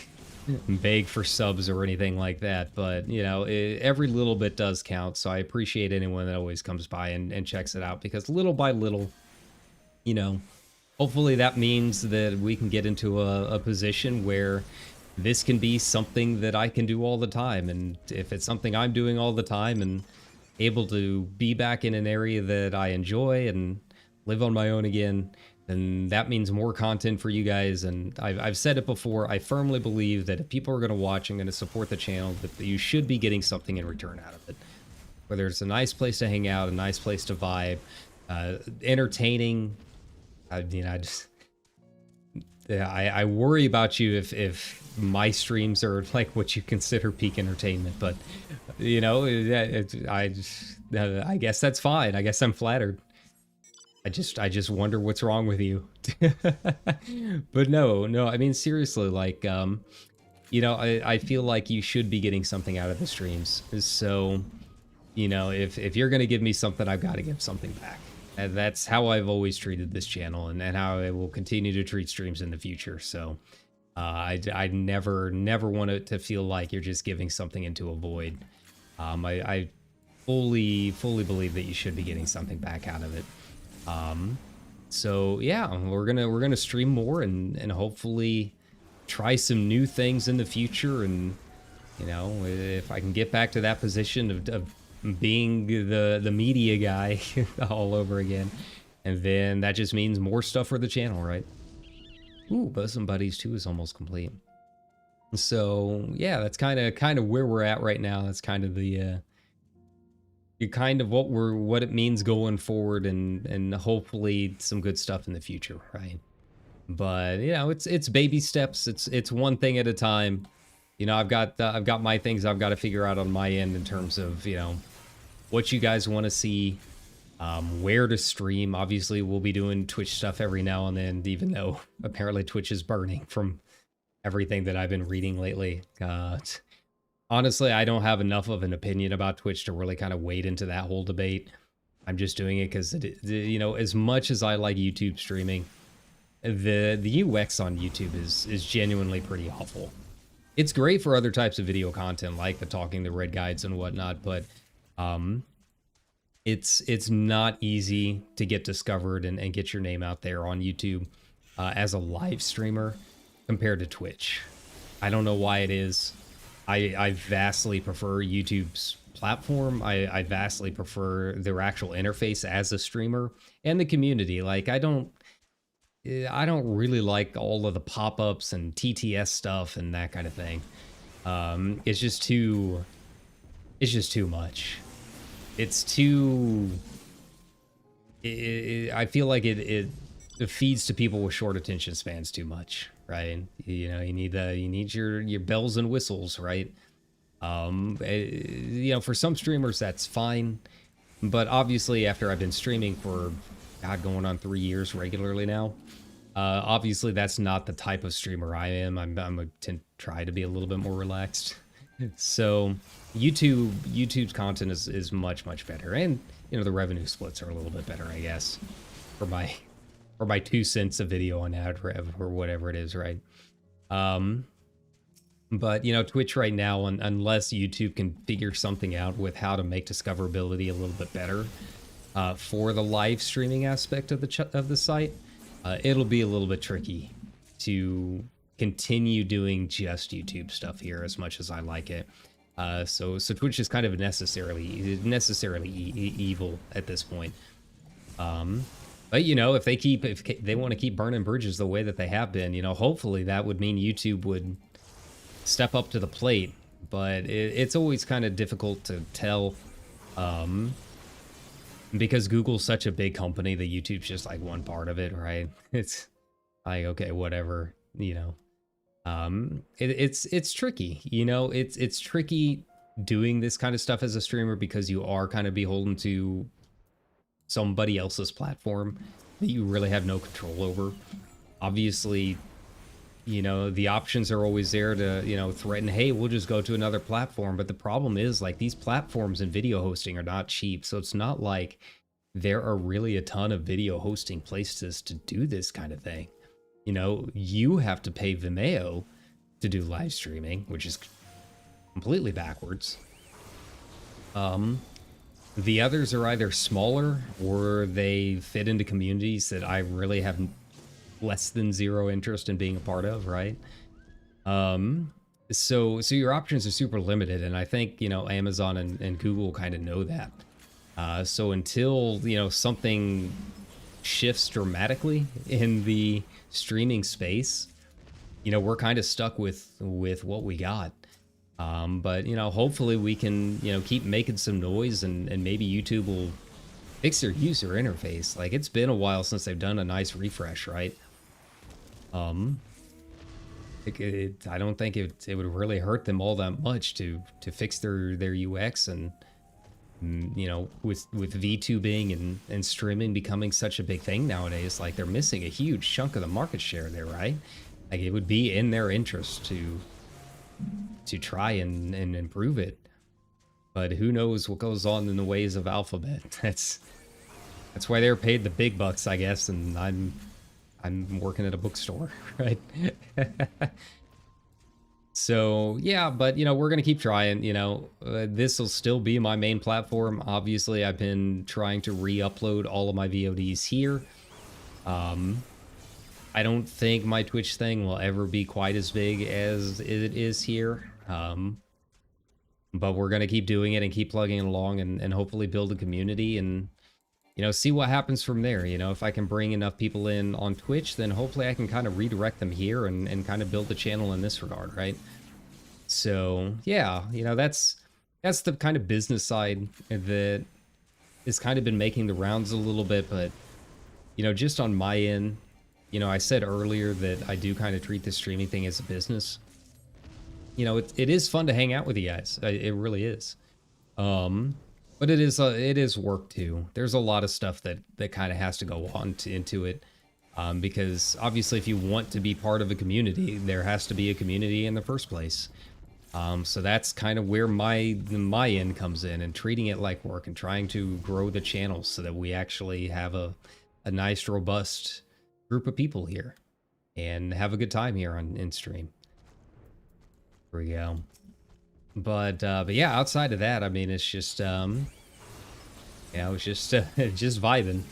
for subs or anything like that, but you know, every little bit does count. So I appreciate anyone that always comes by and checks it out, because little by little, you know, hopefully that means that we can get into a position where this can be something that I can do all the time. And if it's something I'm doing all the time and able to be back in an area that I enjoy and live on my own again, then that means more content for you guys. And I've said it before, I firmly believe that if people are going to watch and going to support the channel, that you should be getting something in return out of it. Whether it's a nice place to hang out, a nice place to vibe, entertaining. I worry about you if my streams are like what you consider peak entertainment, but you know, I guess that's fine. I guess I'm flattered. I just wonder what's wrong with you. But no, I mean, seriously, like, you know, I feel like you should be getting something out of the streams. So, you know, if you're going to give me something, I've got to give something back. And that's how I've always treated this channel, and how I will continue to treat streams in the future. So, I never want it to feel like you're just giving something into a void. I fully believe that you should be getting something back out of it. So yeah, we're gonna stream more and hopefully try some new things in the future. And you know, if I can get back to that position of being the media guy all over again, and then that just means more stuff for the channel, right? Ooh, Bosom Buddies 2 is almost complete. So yeah, that's kind of where we're at right now. That's kind of the kind of what it means going forward, and hopefully some good stuff in the future, right? But you know, it's baby steps. It's one thing at a time. You know, I've got my things I've got to figure out on my end in terms of, you know, what you guys want to see, where to stream. Obviously, we'll be doing Twitch stuff every now and then, even though apparently Twitch is burning from everything that I've been reading lately. Honestly, I don't have enough of an opinion about Twitch to really kind of wade into that whole debate. I'm just doing it because, you know, as much as I like YouTube streaming, the UX on YouTube is genuinely pretty awful. It's great for other types of video content like the Talking the Red Guides and whatnot, but it's not easy to get discovered and get your name out there on YouTube as a live streamer compared to Twitch. I don't know why it is. I vastly prefer YouTube's platform. I vastly prefer their actual interface as a streamer and the community. Like, I don't really like all of the pop-ups and TTS stuff and that kind of thing. It's just too much. It's too, I feel like it feeds to people with short attention spans too much, right? You know, you need your bells and whistles, right? You know, for some streamers that's fine, but obviously after I've been streaming for going on 3 years regularly now, obviously that's not the type of streamer I am. I'm going to try to be a little bit more relaxed. So YouTube's content is much better, and you know, the revenue splits are a little bit better, I guess, for my 2 cents a video on ad rev or whatever it is, right? But you know, Twitch right now, unless YouTube can figure something out with how to make discoverability a little bit better for the live streaming aspect of the site, it'll be a little bit tricky to continue doing just YouTube stuff here as much as I like it. So Twitch is kind of necessarily evil at this point. But you know, if they want to keep burning bridges the way that they have been, you know, hopefully that would mean YouTube would step up to the plate. But it's always kind of difficult to tell, because Google's such a big company that YouTube's just like one part of it, right? It's like, okay, whatever, you know. It's tricky, you know. It's tricky doing this kind of stuff as a streamer because you are kind of beholden to somebody else's platform that you really have no control over. Obviously, you know, the options are always there to, you know, threaten, hey, we'll just go to another platform. But the problem is, like, these platforms and video hosting are not cheap, so it's not like there are really a ton of video hosting places to do this kind of thing. You know, you have to pay Vimeo to do live streaming, which is completely backwards. The others are either smaller or they fit into communities that I really have less than zero interest in being a part of, right? So your options are super limited, and I think, you know, Amazon and Google kind of know that. So until, you know, something shifts dramatically in the streaming space, you know, we're kind of stuck with what we got. But, you know, hopefully we can, you know, keep making some noise, and maybe YouTube will fix their user interface. Like, it's been a while since they've done a nice refresh, right? I don't think it would really hurt them all that much to fix their UX, and you know, with VTubing and streaming becoming such a big thing nowadays, like, they're missing a huge chunk of the market share there, right? Like, it would be in their interest to try and improve it. But who knows what goes on in the ways of Alphabet. That's why they're paid the big bucks, I guess, and I'm working at a bookstore, right? So, yeah, but, you know, we're going to keep trying, you know. This will still be my main platform. Obviously, I've been trying to re-upload all of my VODs here. I don't think my Twitch thing will ever be quite as big as it is here. But we're going to keep doing it and keep plugging it along, and hopefully build a community and, you know, see what happens from there. You know, if I can bring enough people in on Twitch, then hopefully I can kind of redirect them here and kind of build the channel in this regard, right? So, yeah, you know, that's the kind of business side that has kind of been making the rounds a little bit. But, you know, just on my end, you know, I said earlier that I do kind of treat the streaming thing as a business. You know, it is fun to hang out with you guys. It really is. But it is work too. There's a lot of stuff that kind of has to go on into it. Because obviously if you want to be part of a community, there has to be a community in the first place. So that's kind of where my end comes in, and treating it like work and trying to grow the channel so that we actually have a nice, robust group of people here and have a good time here in stream. Here we go. But yeah, outside of that, I mean, it's just, you know, it's just, just vibing.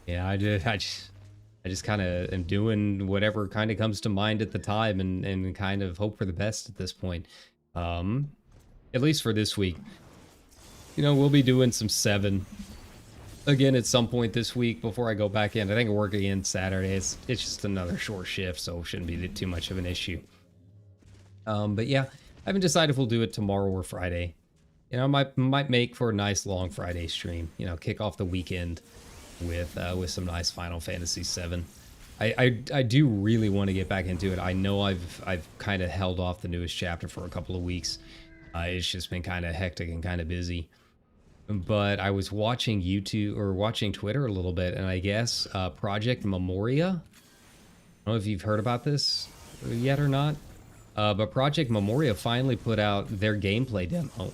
Yeah, I just kind of am doing whatever kind of comes to mind at the time, and kind of hope for the best at this point. At least for this week. You know, we'll be doing some 7 again at some point this week before I go back in. I think I work again Saturday. It's just another short shift, so it shouldn't be too much of an issue. But yeah, I haven't decided if we'll do it tomorrow or Friday. You know, might make for a nice long Friday stream. You know, kick off the weekend with some nice Final Fantasy VII. I do really want to get back into it. I know I've kind of held off the newest chapter for a couple of weeks. It's just been kind of hectic and kind of busy. But I was watching YouTube or watching Twitter a little bit, and I guess Project Memoria. I don't know if you've heard about this yet or not. But Project Memoria finally put out their gameplay demo.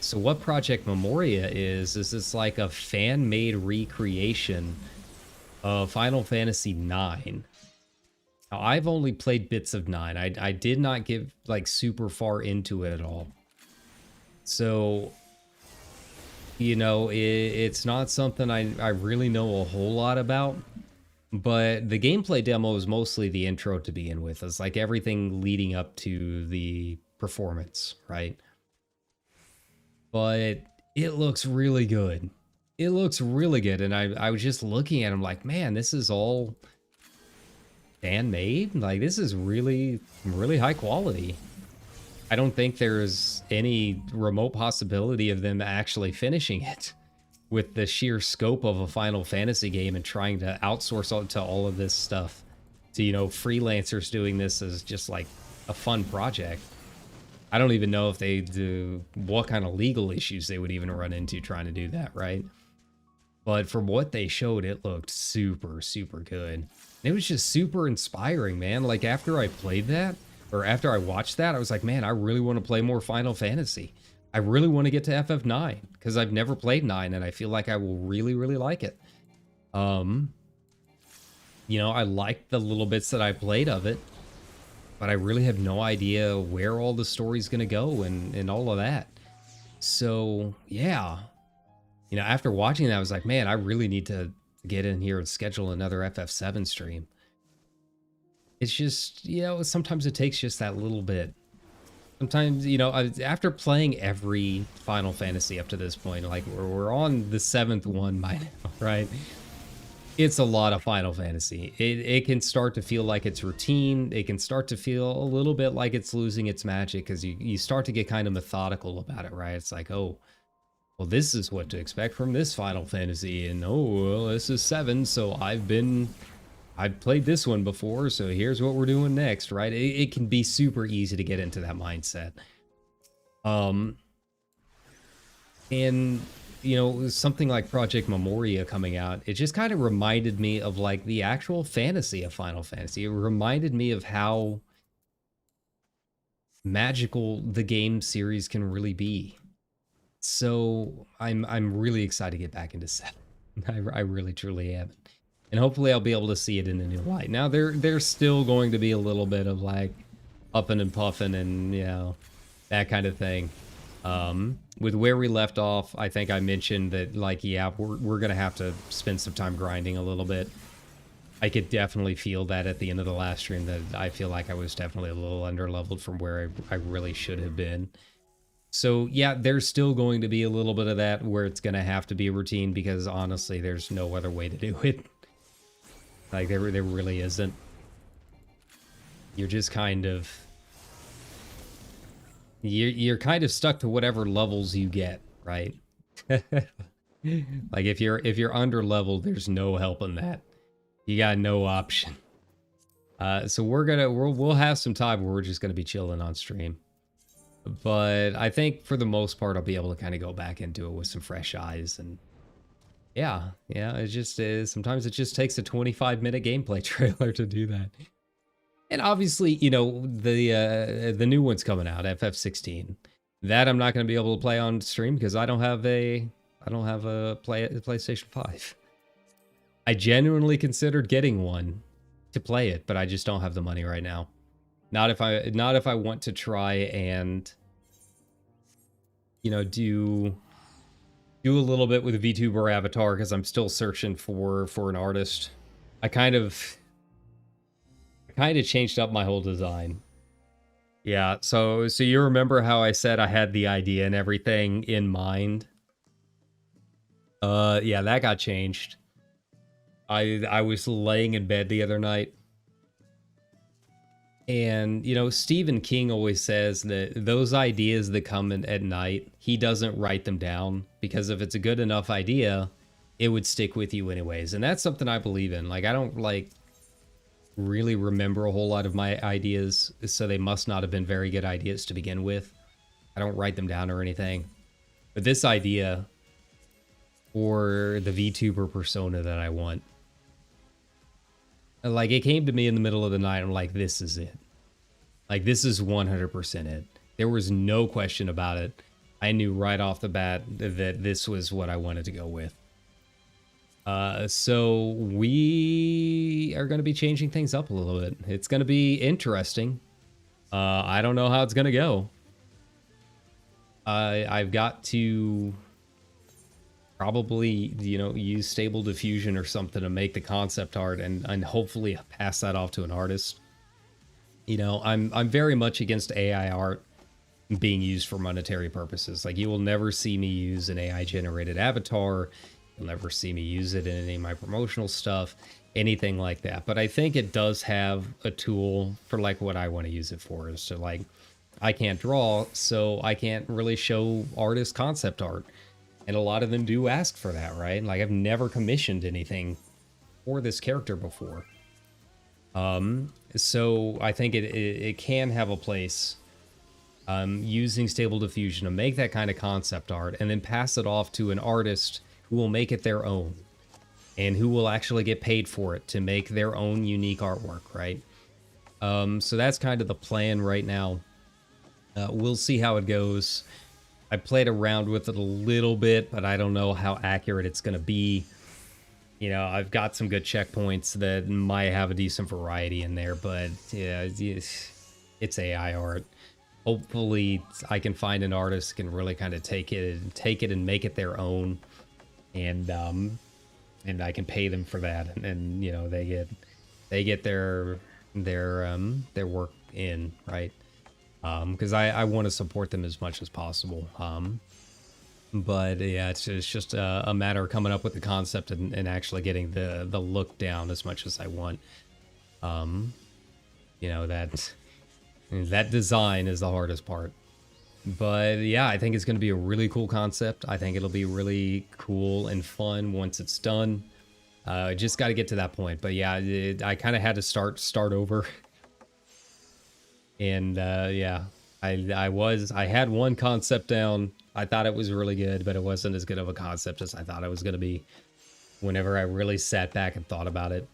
So what Project Memoria is it's like a fan-made recreation of Final Fantasy IX. Now, I've only played bits of 9. I did not get, like, super far into it at all. So, you know, it's not something I really know a whole lot about. But the gameplay demo is mostly the intro to begin with. It's like everything leading up to the performance, right? But it looks really good. It looks really good. And I was just looking at them like, man, this is all fan-made. Like, this is really, really high quality. I don't think there's any remote possibility of them actually finishing it, with the sheer scope of a Final Fantasy game and trying to outsource to all of this stuff to, you know, freelancers doing this as just like a fun project. I don't even know if they do, what kind of legal issues they would even run into trying to do that, right? But from what they showed, it looked super, super good. It was just super inspiring, man. Like, after I played that, or after I watched that, I was like, man, I really want to play more Final Fantasy. I really want to get to FF9 because I've never played 9, and I feel like I will really, really like it. You know, I liked the little bits that I played of it, but I really have no idea where all the story's going to go and all of that. So, yeah. You know, after watching that, I was like, man, I really need to get in here and schedule another FF7 stream. It's just, you know, sometimes it takes just that little bit. Sometimes, you know, after playing every Final Fantasy up to this point, like we're on the 7th one by now, right? It's a lot of Final Fantasy. It can start to feel like it's routine. It can start to feel a little bit like it's losing its magic because you start to get kind of methodical about it, right? It's like, oh, well, this is what to expect from this Final Fantasy, and oh, well, this is 7, so I've played this one before, so here's what we're doing next, right? It can be super easy to get into that mindset. And you know, something like Project Memoria coming out, it just kind of reminded me of like the actual fantasy of Final Fantasy. It reminded me of how magical the game series can really be. So I'm really excited to get back into 7. I really truly am. And hopefully I'll be able to see it in a new light. Now there's still going to be a little bit of like upping and puffing and, you know, that kind of thing. With where we left off, I think I mentioned that, like, yeah, we're gonna have to spend some time grinding a little bit. I could definitely feel that at the end of the last stream, that I feel like I was definitely a little under-leveled from where I really should have been. So, yeah, there's still going to be a little bit of that where it's gonna have to be a routine, because honestly, there's no other way to do it. Like, there really isn't. You're just kind of... You're kind of stuck to whatever levels you get, right? Like if you're under leveled, there's no helping that. You got no option. So we'll have some time where we're just gonna be chilling on stream. But I think for the most part, I'll be able to kind of go back into it with some fresh eyes. And yeah, it just is. Sometimes it just takes a 25-minute gameplay trailer to do that. And obviously, you know, the new one's coming out, FF16. That I'm not going to be able to play on stream because I don't have a PlayStation 5. I genuinely considered getting one to play it, but I just don't have the money right now. Not if I want to try and, you know, do a little bit with a VTuber avatar, because I'm still searching for an artist. I kind of changed up my whole design. Yeah, so you remember how I said I had the idea and everything in mind? Yeah, that got changed. I was laying in bed the other night, and, you know, Stephen King always says that those ideas that come in at night, he doesn't write them down, because if it's a good enough idea, it would stick with you anyways. And that's something I believe in. Like, I don't, like, really remember a whole lot of my ideas, so they must not have been very good ideas to begin with. I don't write them down or anything. But this idea, or the VTuber persona that I want, like, it came to me in the middle of the night. I'm like, this is it. Like, this is 100% it. There was no question about it. I knew right off the bat that this was what I wanted to go with. So we are going to be changing things up a little bit. It's going to be interesting. I don't know how it's going to go. I've got to probably, you know, use Stable Diffusion or something to make the concept art, and hopefully pass that off to an artist. You know, I'm very much against AI art being used for monetary purposes. Like, you will never see me use an AI generated avatar. You'll never see me use it in any of my promotional stuff, anything like that. But I think it does have a tool for, like, what I want to use it for. Is to, like, I can't draw, so I can't really show artists concept art. And a lot of them do ask for that, right? Like, I've never commissioned anything for this character before. So I think it can have a place, using Stable Diffusion to make that kind of concept art, and then pass it off to an artist who will make it their own, and who will actually get paid for it to make their own unique artwork, right? So that's kind of the plan right now. We'll see how it goes. I played around with it a little bit, but I don't know how accurate it's going to be. You know, I've got some good checkpoints that might have a decent variety in there, but yeah, it's AI art. Hopefully I can find an artist who can really kind of take it and make it their own. And I can pay them for that, and you know, they get their work in, right? Because I want to support them as much as possible. But yeah, it's just a matter of coming up with the concept and actually getting the look down as much as I want. You know, that design is the hardest part. But yeah, I think it's going to be a really cool concept. I think it'll be really cool and fun once it's done. Just got to get to that point. But yeah, I kind of had to start over. And yeah, I had one concept down. I thought it was really good, but it wasn't as good of a concept as I thought it was going to be whenever I really sat back and thought about it.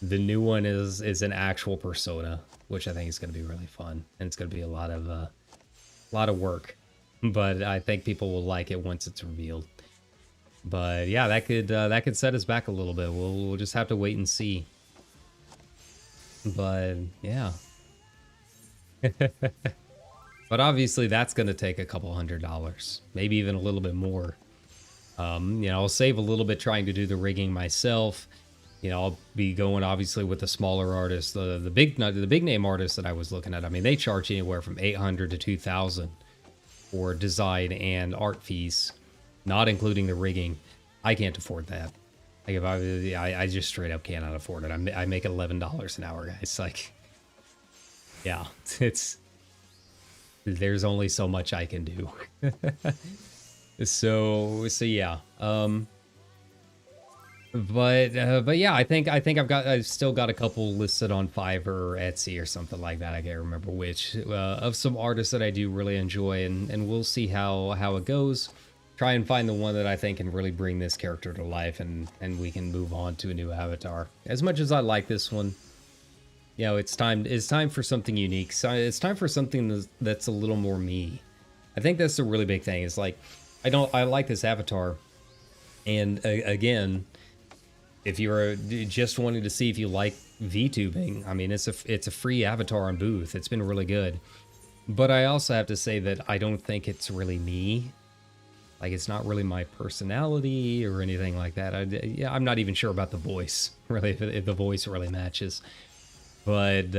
The new one is an actual persona, which I think is going to be really fun, and it's going to be a lot of work, but I think people will like it once it's revealed. But yeah, that could set us back a little bit. We'll just have to wait and see. But yeah. But obviously that's going to take a couple $100, maybe even a little bit more. You know, I'll save a little bit trying to do the rigging myself. You know, I'll be going obviously with the smaller artists, the big name artists that I was looking at. I mean, they charge anywhere from $800 to $2,000 for design and art fees, not including the rigging. I can't afford that. Like if I just straight up cannot afford it. I make $11 an hour, guys. Like, yeah, there's only so much I can do. So yeah. But yeah, I think I've still got a couple listed on Fiverr or Etsy or something like that. I can't remember which, of some artists that I do really enjoy, and we'll see how it goes. Try and find the one that I think can really bring this character to life, and we can move on to a new avatar. As much as I like this one, you know, it's time for something unique. So it's time for something that's a little more me. I think that's the really big thing. Is like, I like this avatar, and again, if you're just wanting to see if you like VTubing, I mean, it's a free avatar on Booth. It's been really good, but I also have to say that I don't think it's really me. Like, it's not really my personality or anything like that. I'm not even sure about the voice, really, if the voice really matches. But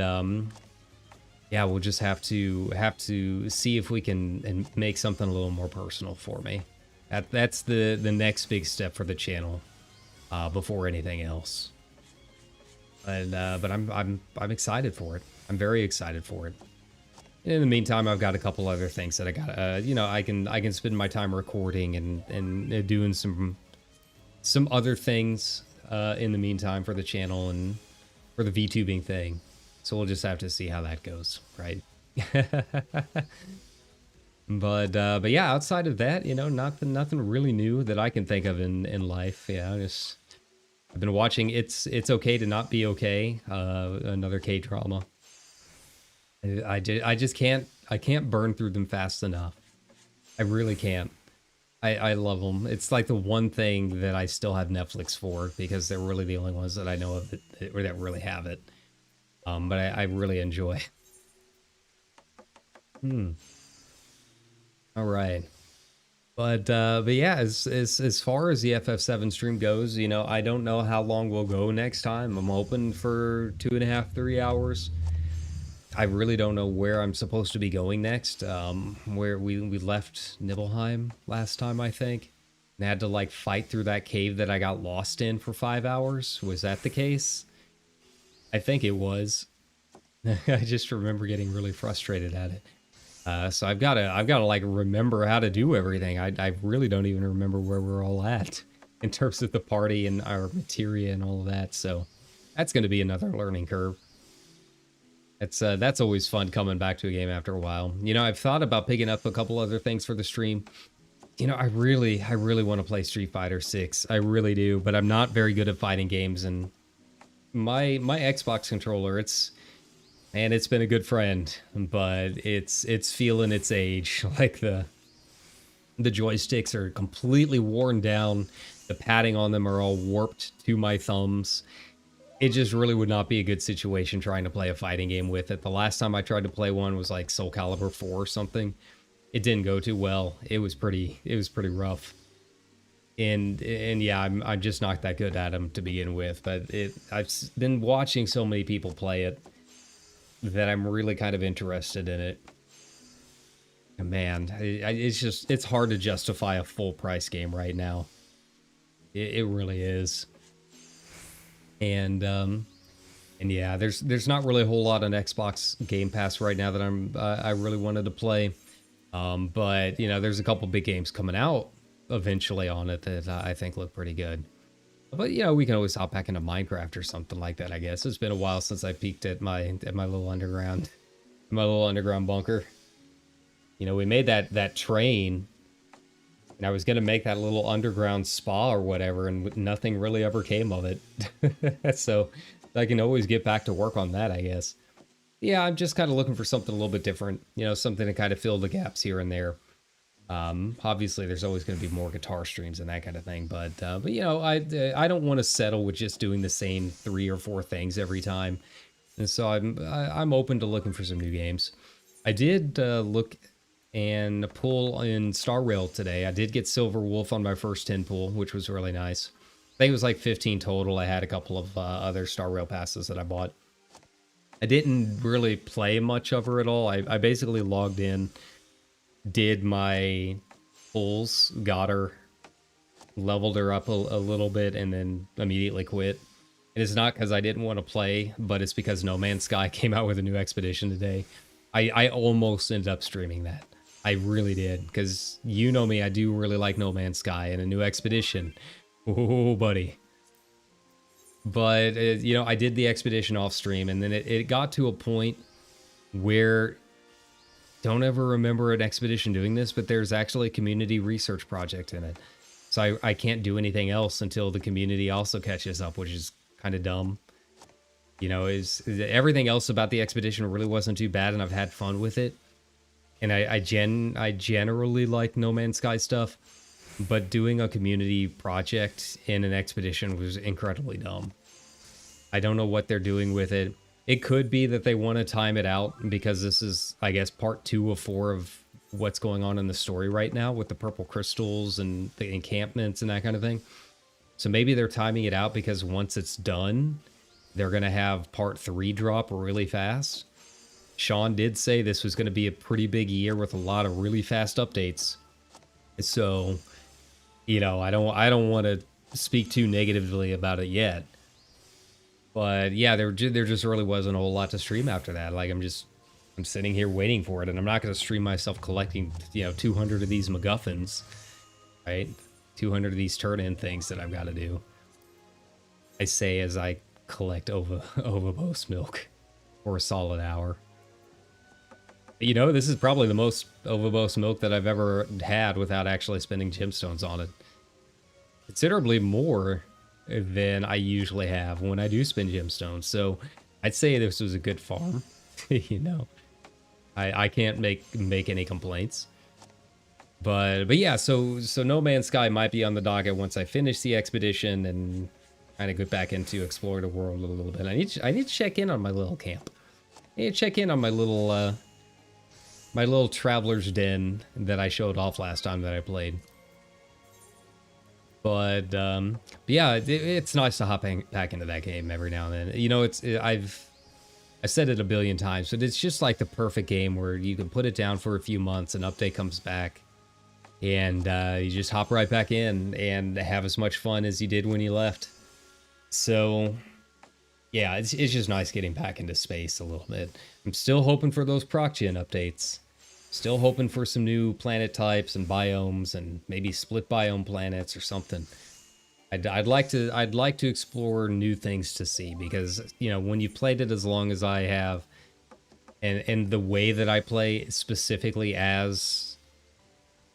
yeah, we'll just have to see if we can make something a little more personal for me. That's the next big step for the channel, before anything else. But I'm excited for it. I'm very excited for it. In the meantime, I've got a couple other things that I got. You know, I can spend my time recording and doing some other things in the meantime for the channel and for the VTubing thing. So we'll just have to see how that goes, right? But yeah, outside of that, you know, nothing really new that I can think of in life. Yeah, I've been watching It's Okay to Not Be Okay, another K-drama. I just can't burn through them fast enough. I really can't. I love them. It's like the one thing that I still have Netflix for, because they're really the only ones that I know of that really have it. But I really enjoy. All right. But yeah, as far as the FF7 stream goes, you know, I don't know how long we'll go next time. I'm hoping for 2.5, 3 hours. I really don't know where I'm supposed to be going next. Where we left Nibelheim last time, I think. And had to like fight through that cave that I got lost in for 5 hours. Was that the case? I think it was. I just remember getting really frustrated at it. So I've got to like remember how to do everything. I really don't even remember where we're all at in terms of the party and our materia and all of that. So that's going to be another learning curve. That's always fun coming back to a game after a while. You know, I've thought about picking up a couple other things for the stream. You know, I really want to play Street Fighter 6. I really do, but I'm not very good at fighting games, and my Xbox controller, it's been a good friend, but it's feeling its age. Like the joysticks are completely worn down. The padding on them are all warped to my thumbs. It just really would not be a good situation trying to play a fighting game with it. The last time I tried to play one was like Soul Calibur 4 or something. It didn't go too well. It was pretty rough. And yeah, I'm just not that good at them to begin with. But I've been watching so many people play it that I'm really kind of interested in it. Man, it's hard to justify a full price game right now. It really is. And yeah, there's not really a whole lot on Xbox Game Pass right now that I really wanted to play. But you know, there's a couple big games coming out eventually on it that I think look pretty good. But you know, we can always hop back into Minecraft or something like that. I guess it's been a while since I peeked at my little underground bunker. You know, we made that train, and I was gonna make that little underground spa or whatever, and nothing really ever came of it. So I can always get back to work on that, I guess. Yeah, I'm just kind of looking for something a little bit different. You know, something to kind of fill the gaps here and there. Obviously, there's always going to be more guitar streams and that kind of thing, but you know, I don't want to settle with just doing the same 3 or 4 things every time, and so I'm open to looking for some new games. I did look and pull in Star Rail today. I did get Silver Wolf on my first 10 pull, which was really nice. I think it was like 15 total. I had a couple of other Star Rail passes that I bought. I didn't really play much of her at all. I basically logged in, did my pulls, got her, leveled her up a little bit, and then immediately quit. It is not because I didn't want to play, but it's because No Man's Sky came out with a new expedition today. I almost ended up streaming that. I really did, because you know me, I do really like No Man's Sky, and a new expedition. Oh, buddy. But, you know, I did the expedition off stream, and then it got to a point where, don't ever remember an expedition doing this, but there's actually a community research project in it. So I can't do anything else until the community also catches up, which is kind of dumb. You know, everything else about the expedition really wasn't too bad, and I've had fun with it. And I generally like No Man's Sky stuff, but doing a community project in an expedition was incredibly dumb. I don't know what they're doing with it. It could be that they want to time it out because this is, I guess, part 2 of 4 of what's going on in the story right now with the purple crystals and the encampments and that kind of thing. So maybe they're timing it out because once it's done, they're going to have part 3 drop really fast. Sean did say this was going to be a pretty big year with a lot of really fast updates. So, you know, I don't want to speak too negatively about it yet. But yeah, there just really wasn't a whole lot to stream after that. Like I'm sitting here waiting for it, and I'm not going to stream myself collecting, you know, 200 of these MacGuffins, right? 200 of these turn-in things that I've got to do. I say as I collect Ovabos milk for a solid hour. You know, this is probably the most Ovabos milk that I've ever had without actually spending gemstones on it. Considerably more than I usually have when I do spend gemstones. So I'd say this was a good farm. You know, I can't make any complaints. But yeah, so No Man's Sky might be on the docket once I finish the expedition and kind of get back into explore the world a little bit. I need to check in on my little camp. I need to check in on my little traveler's den that I showed off last time that I played. But yeah, it's nice to hop back into that game every now and then. You know, I've said it a billion times, but it's just like the perfect game where you can put it down for a few months, an update comes back, and you just hop right back in and have as much fun as you did when you left. So yeah, it's just nice getting back into space a little bit. I'm still hoping for those proc-gen updates. Still hoping for some new planet types and biomes and maybe split biome planets or something. I'd like to explore new things to see because, you know, when you played it as long as I have and the way that I play specifically as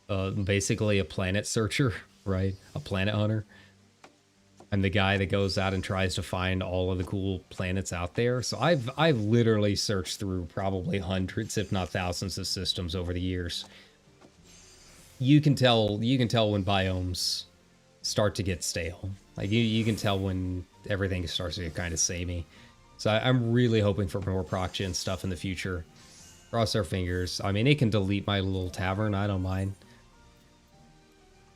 basically a planet searcher, right? A planet hunter. I'm the guy that goes out and tries to find all of the cool planets out there. So I've literally searched through probably hundreds, if not thousands, of systems over the years. You can tell when biomes start to get stale. Like you can tell when everything starts to get kind of samey. So I'm really hoping for more proc-gen stuff in the future. Cross our fingers. I mean, it can delete my little tavern. I don't mind.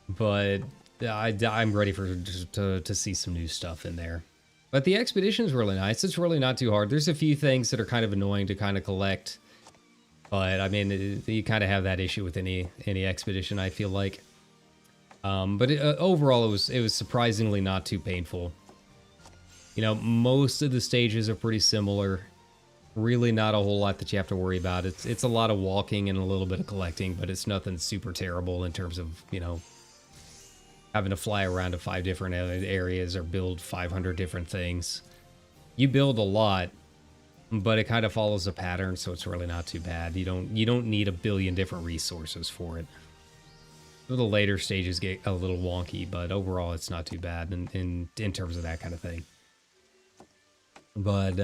But I'm ready to see some new stuff in there. But the expedition is really nice. It's really not too hard. There's a few things that are kind of annoying to kind of collect. But I mean, you kind of have that issue with any expedition, I feel like. But overall, it was surprisingly not too painful. You know, most of the stages are pretty similar. Really not a whole lot that you have to worry about. It's a lot of walking and a little bit of collecting, but it's nothing super terrible in terms of, you know, having to fly around to 5 different areas or build 500 different things. You build a lot, but it kind of follows a pattern, so it's really not too bad. You don't need a billion different resources for it. The later stages get a little wonky, but overall it's not too bad in terms of that kind of thing. But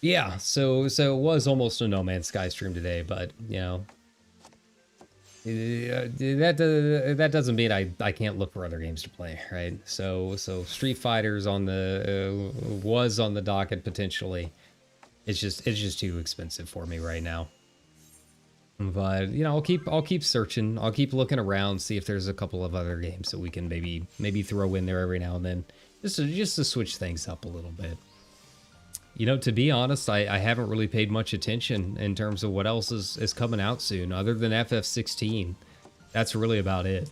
yeah, so it was almost a No Man's Sky stream today, but you know, that doesn't mean I can't look for other games to play, right? So Street Fighter's on the was on the docket potentially. It's just too expensive for me right now. But you know, I'll keep searching. I'll keep looking around, see if there's a couple of other games that we can maybe throw in there every now and then, just to switch things up a little bit. You know, to be honest, I haven't really paid much attention in terms of what else is coming out soon, other than FF16. That's really about it.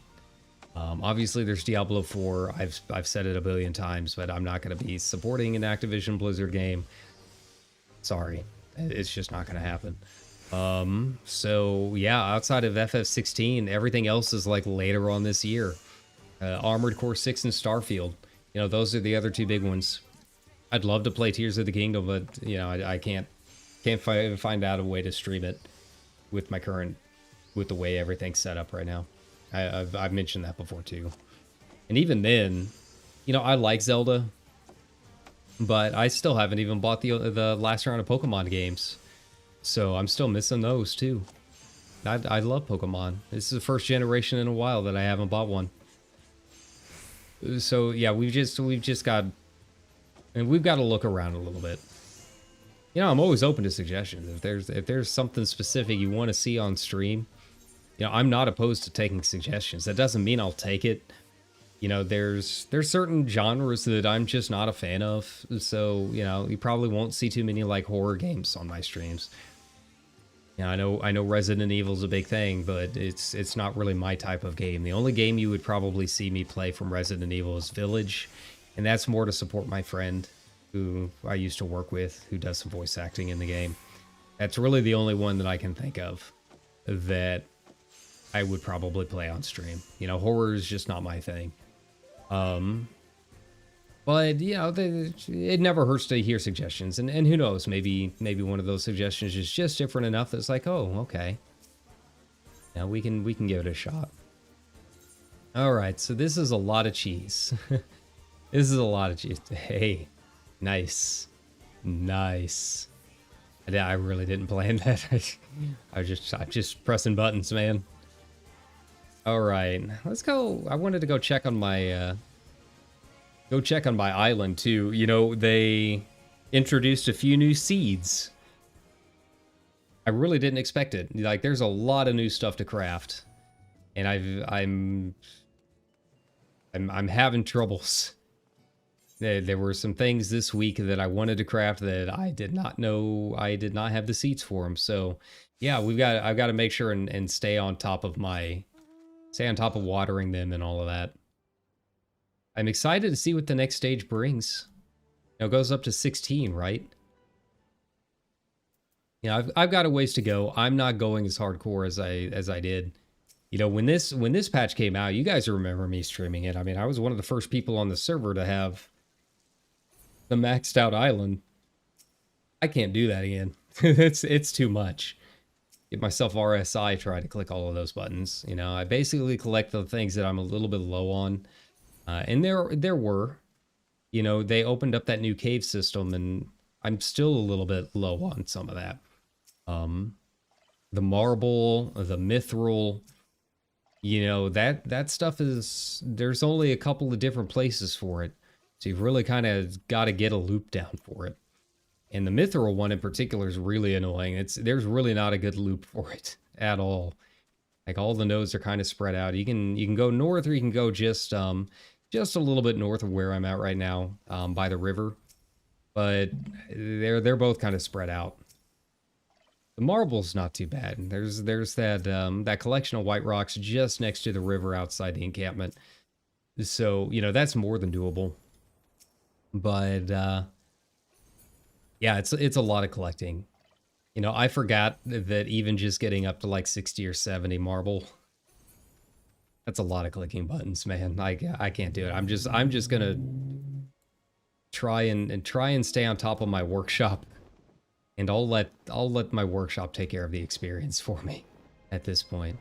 Obviously, there's Diablo 4. I've said it a billion times, but I'm not going to be supporting an Activision Blizzard game. Sorry, it's just not going to happen. So yeah, outside of FF16, everything else is like later on this year. Armored Core 6 and Starfield. You know, those are the other 2 big ones. I'd love to play Tears of the Kingdom, but you know, I can't find out a way to stream it with with the way everything's set up right now. I've mentioned that before too. And even then, you know, I like Zelda, but I still haven't even bought the last round of Pokemon games. So I'm still missing those too. I love Pokemon. This is the first generation in a while that I haven't bought one. So yeah, we've just got, and we've got to look around a little bit. You know, I'm always open to suggestions. If there's something specific you want to see on stream, you know, I'm not opposed to taking suggestions. That doesn't mean I'll take it. You know, there's certain genres that I'm just not a fan of. So, you know, you probably won't see too many like horror games on my streams. Yeah, I know Resident Evil's a big thing, but it's not really my type of game. The only game you would probably see me play from Resident Evil is Village, and that's more to support my friend who I used to work with, who does some voice acting in the game. That's really the only one that I can think of that I would probably play on stream. You know, horror is just not my thing. But, you know, it never hurts to hear suggestions. And who knows, maybe one of those suggestions is just different enough that it's like, oh, okay. Now we can give it a shot. All right, so this is a lot of cheese. This is a lot of cheese. Hey, nice. Nice. I really didn't plan that. I'm just pressing buttons, man. All right, let's go. I wanted to go check on my... Go check on my island, too. You know, they introduced a few new seeds. I really didn't expect it. Like, there's a lot of new stuff to craft. And I'm having troubles. There were some things this week that I wanted to craft that I did not know I did not have the seeds for them. So, yeah, I've got to make sure and stay on top of watering them and all of that. I'm excited to see what the next stage brings. You know, it goes up to 16, right? You know, I've got a ways to go. I'm not going as hardcore as I did. You know, when this patch came out, you guys remember me streaming it. I mean, I was one of the first people on the server to have the maxed out island. I can't do that again. It's too much. Get myself RSI, try to click all of those buttons. You know, I basically collect the things that I'm a little bit low on. And there were, you know, they opened up that new cave system, and I'm still a little bit low on some of that. The marble, the mithril, you know, that stuff is, there's only a couple of different places for it. So you've really kind of got to get a loop down for it. And the mithril one in particular is really annoying. There's really not a good loop for it at all. Like, all the nodes are kind of spread out. You can go north, or you can go just a little bit north of where I'm at right now, by the river. But they're both kind of spread out. The marble's not too bad. There's that that collection of white rocks just next to the river outside the encampment. So, you know, that's more than doable. But yeah, it's a lot of collecting. You know, I forgot that even just getting up to like 60 or 70 marble, that's a lot of clicking buttons, man. I can't do it. I'm just gonna try and stay on top of my workshop, and I'll let my workshop take care of the experience for me at this point.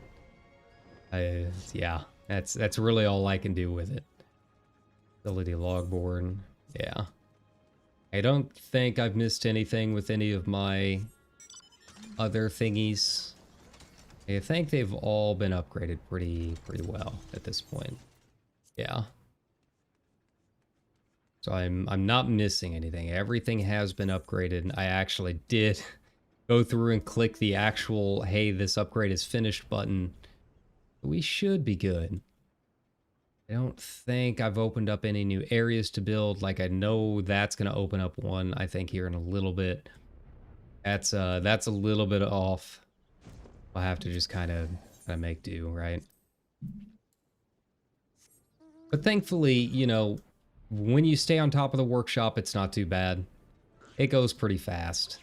Yeah, that's really all I can do with it. Ability logboard, yeah. I don't think I've missed anything with any of my other thingies. I think they've all been upgraded pretty well at this point. Yeah. So I'm not missing anything. Everything has been upgraded. I actually did go through and click the actual, hey, this upgrade is finished button. We should be good. I don't think I've opened up any new areas to build. Like, I know that's going to open up one, I think, here in a little bit. That's a little bit off. I'll have to just kind of make do, right? But thankfully, you know, when you stay on top of the workshop, it's not too bad. It goes pretty fast.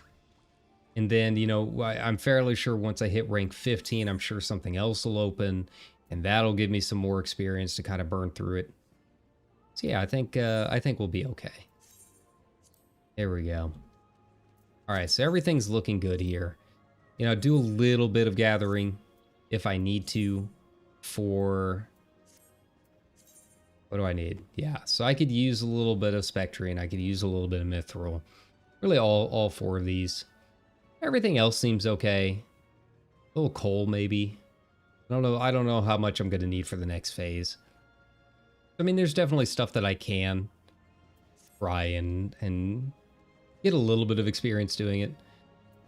And then, you know, I'm fairly sure once I hit rank 15, I'm sure something else will open, and that'll give me some more experience to kind of burn through it. So yeah, I think we'll be okay. There we go. All right, so everything's looking good here. You know, do a little bit of gathering if I need to for... What do I need? Yeah, so I could use a little bit of Spectrian. I could use a little bit of Mithril. Really all four of these. Everything else seems okay. A little coal, maybe. I don't know how much I'm going to need for the next phase. I mean, there's definitely stuff that I can try and get a little bit of experience doing it.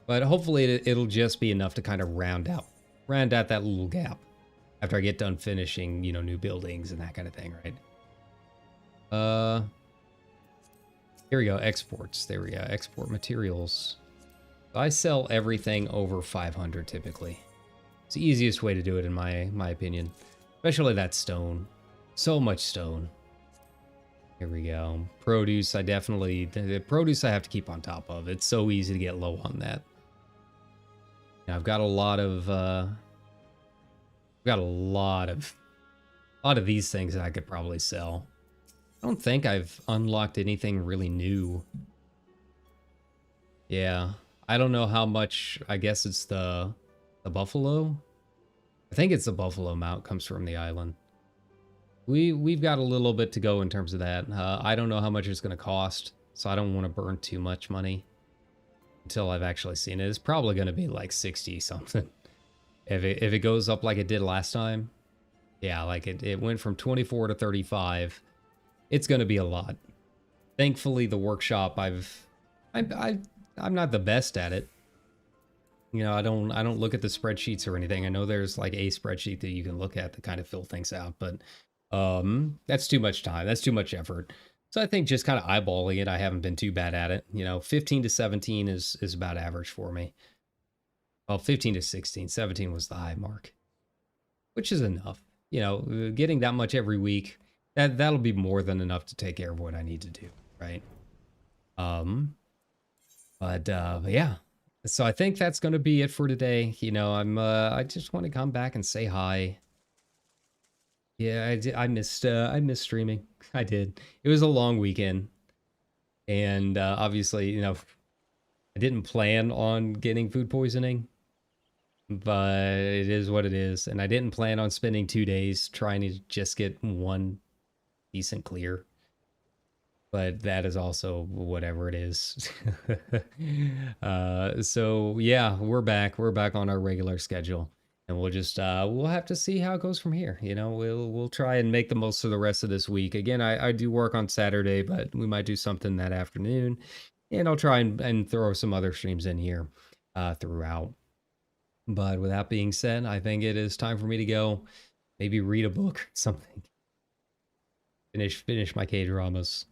But hopefully it'll just be enough to kind of round out that little gap after I get done finishing, you know, new buildings and that kind of thing, right? Here we go, exports. There we go, export materials. I sell everything over 500 typically. It's the easiest way to do it in my opinion. Especially that stone. So much stone. Here we go. Produce, the produce I have to keep on top of. It's so easy to get low on that. Now, I've got a lot of these things that I could probably sell. I don't think I've unlocked anything really new. Yeah, I don't know how much. I guess it's the buffalo. I think it's the buffalo mount comes from the island. We've got a little bit to go in terms of that. I don't know how much it's going to cost, so I don't want to burn too much money until I've actually seen it. It's probably going to be like 60 something. If it goes up like it did last time, yeah, like it went from 24 to 35. It's going to be a lot. Thankfully, the workshop I'm not the best at it. You know, I don't look at the spreadsheets or anything. I know there's like a spreadsheet that you can look at to kind of fill things out, but that's too much time. That's too much effort. So I think just kind of eyeballing it, I haven't been too bad at it. You know, 15 to 17 is about average for me. Well, 15 to 16, 17 was the high mark, which is enough. You know, getting that much every week, that'll be more than enough to take care of what I need to do, right? But yeah. So I think that's going to be it for today. You know, I just want to come back and say hi. Yeah, I missed streaming. I did. It was a long weekend. And obviously, you know, I didn't plan on getting food poisoning, but it is what it is. And I didn't plan on spending 2 days trying to just get one decent clear. But that is also whatever it is. So yeah, we're back. We're back on our regular schedule. And we'll just we'll have to see how it goes from here. You know, we'll try and make the most of the rest of this week. Again, I do work on Saturday, but we might do something that afternoon. And I'll try and throw some other streams in here throughout. But with that being said, I think it is time for me to go. Maybe read a book or something. Finish my K-dramas.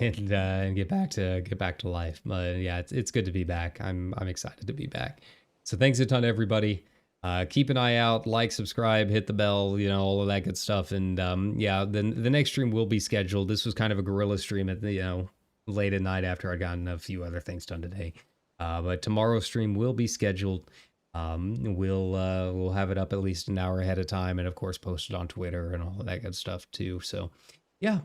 And get back to life. But yeah, it's good to be back. I'm excited to be back. So thanks a ton, everybody. Keep an eye out, like, subscribe, hit the bell, all of that good stuff. And yeah, the next stream will be scheduled. This was kind of a guerrilla stream at the late at night after I'd gotten a few other things done today. But tomorrow's stream will be scheduled. We'll have it up at least an hour ahead of time, and of course post it on Twitter and all of that good stuff too. So yeah.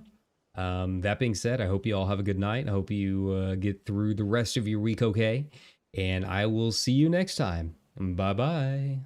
That being said, I hope you all have a good night. I hope you get through the rest of your week okay. And I will see you next time. Bye bye.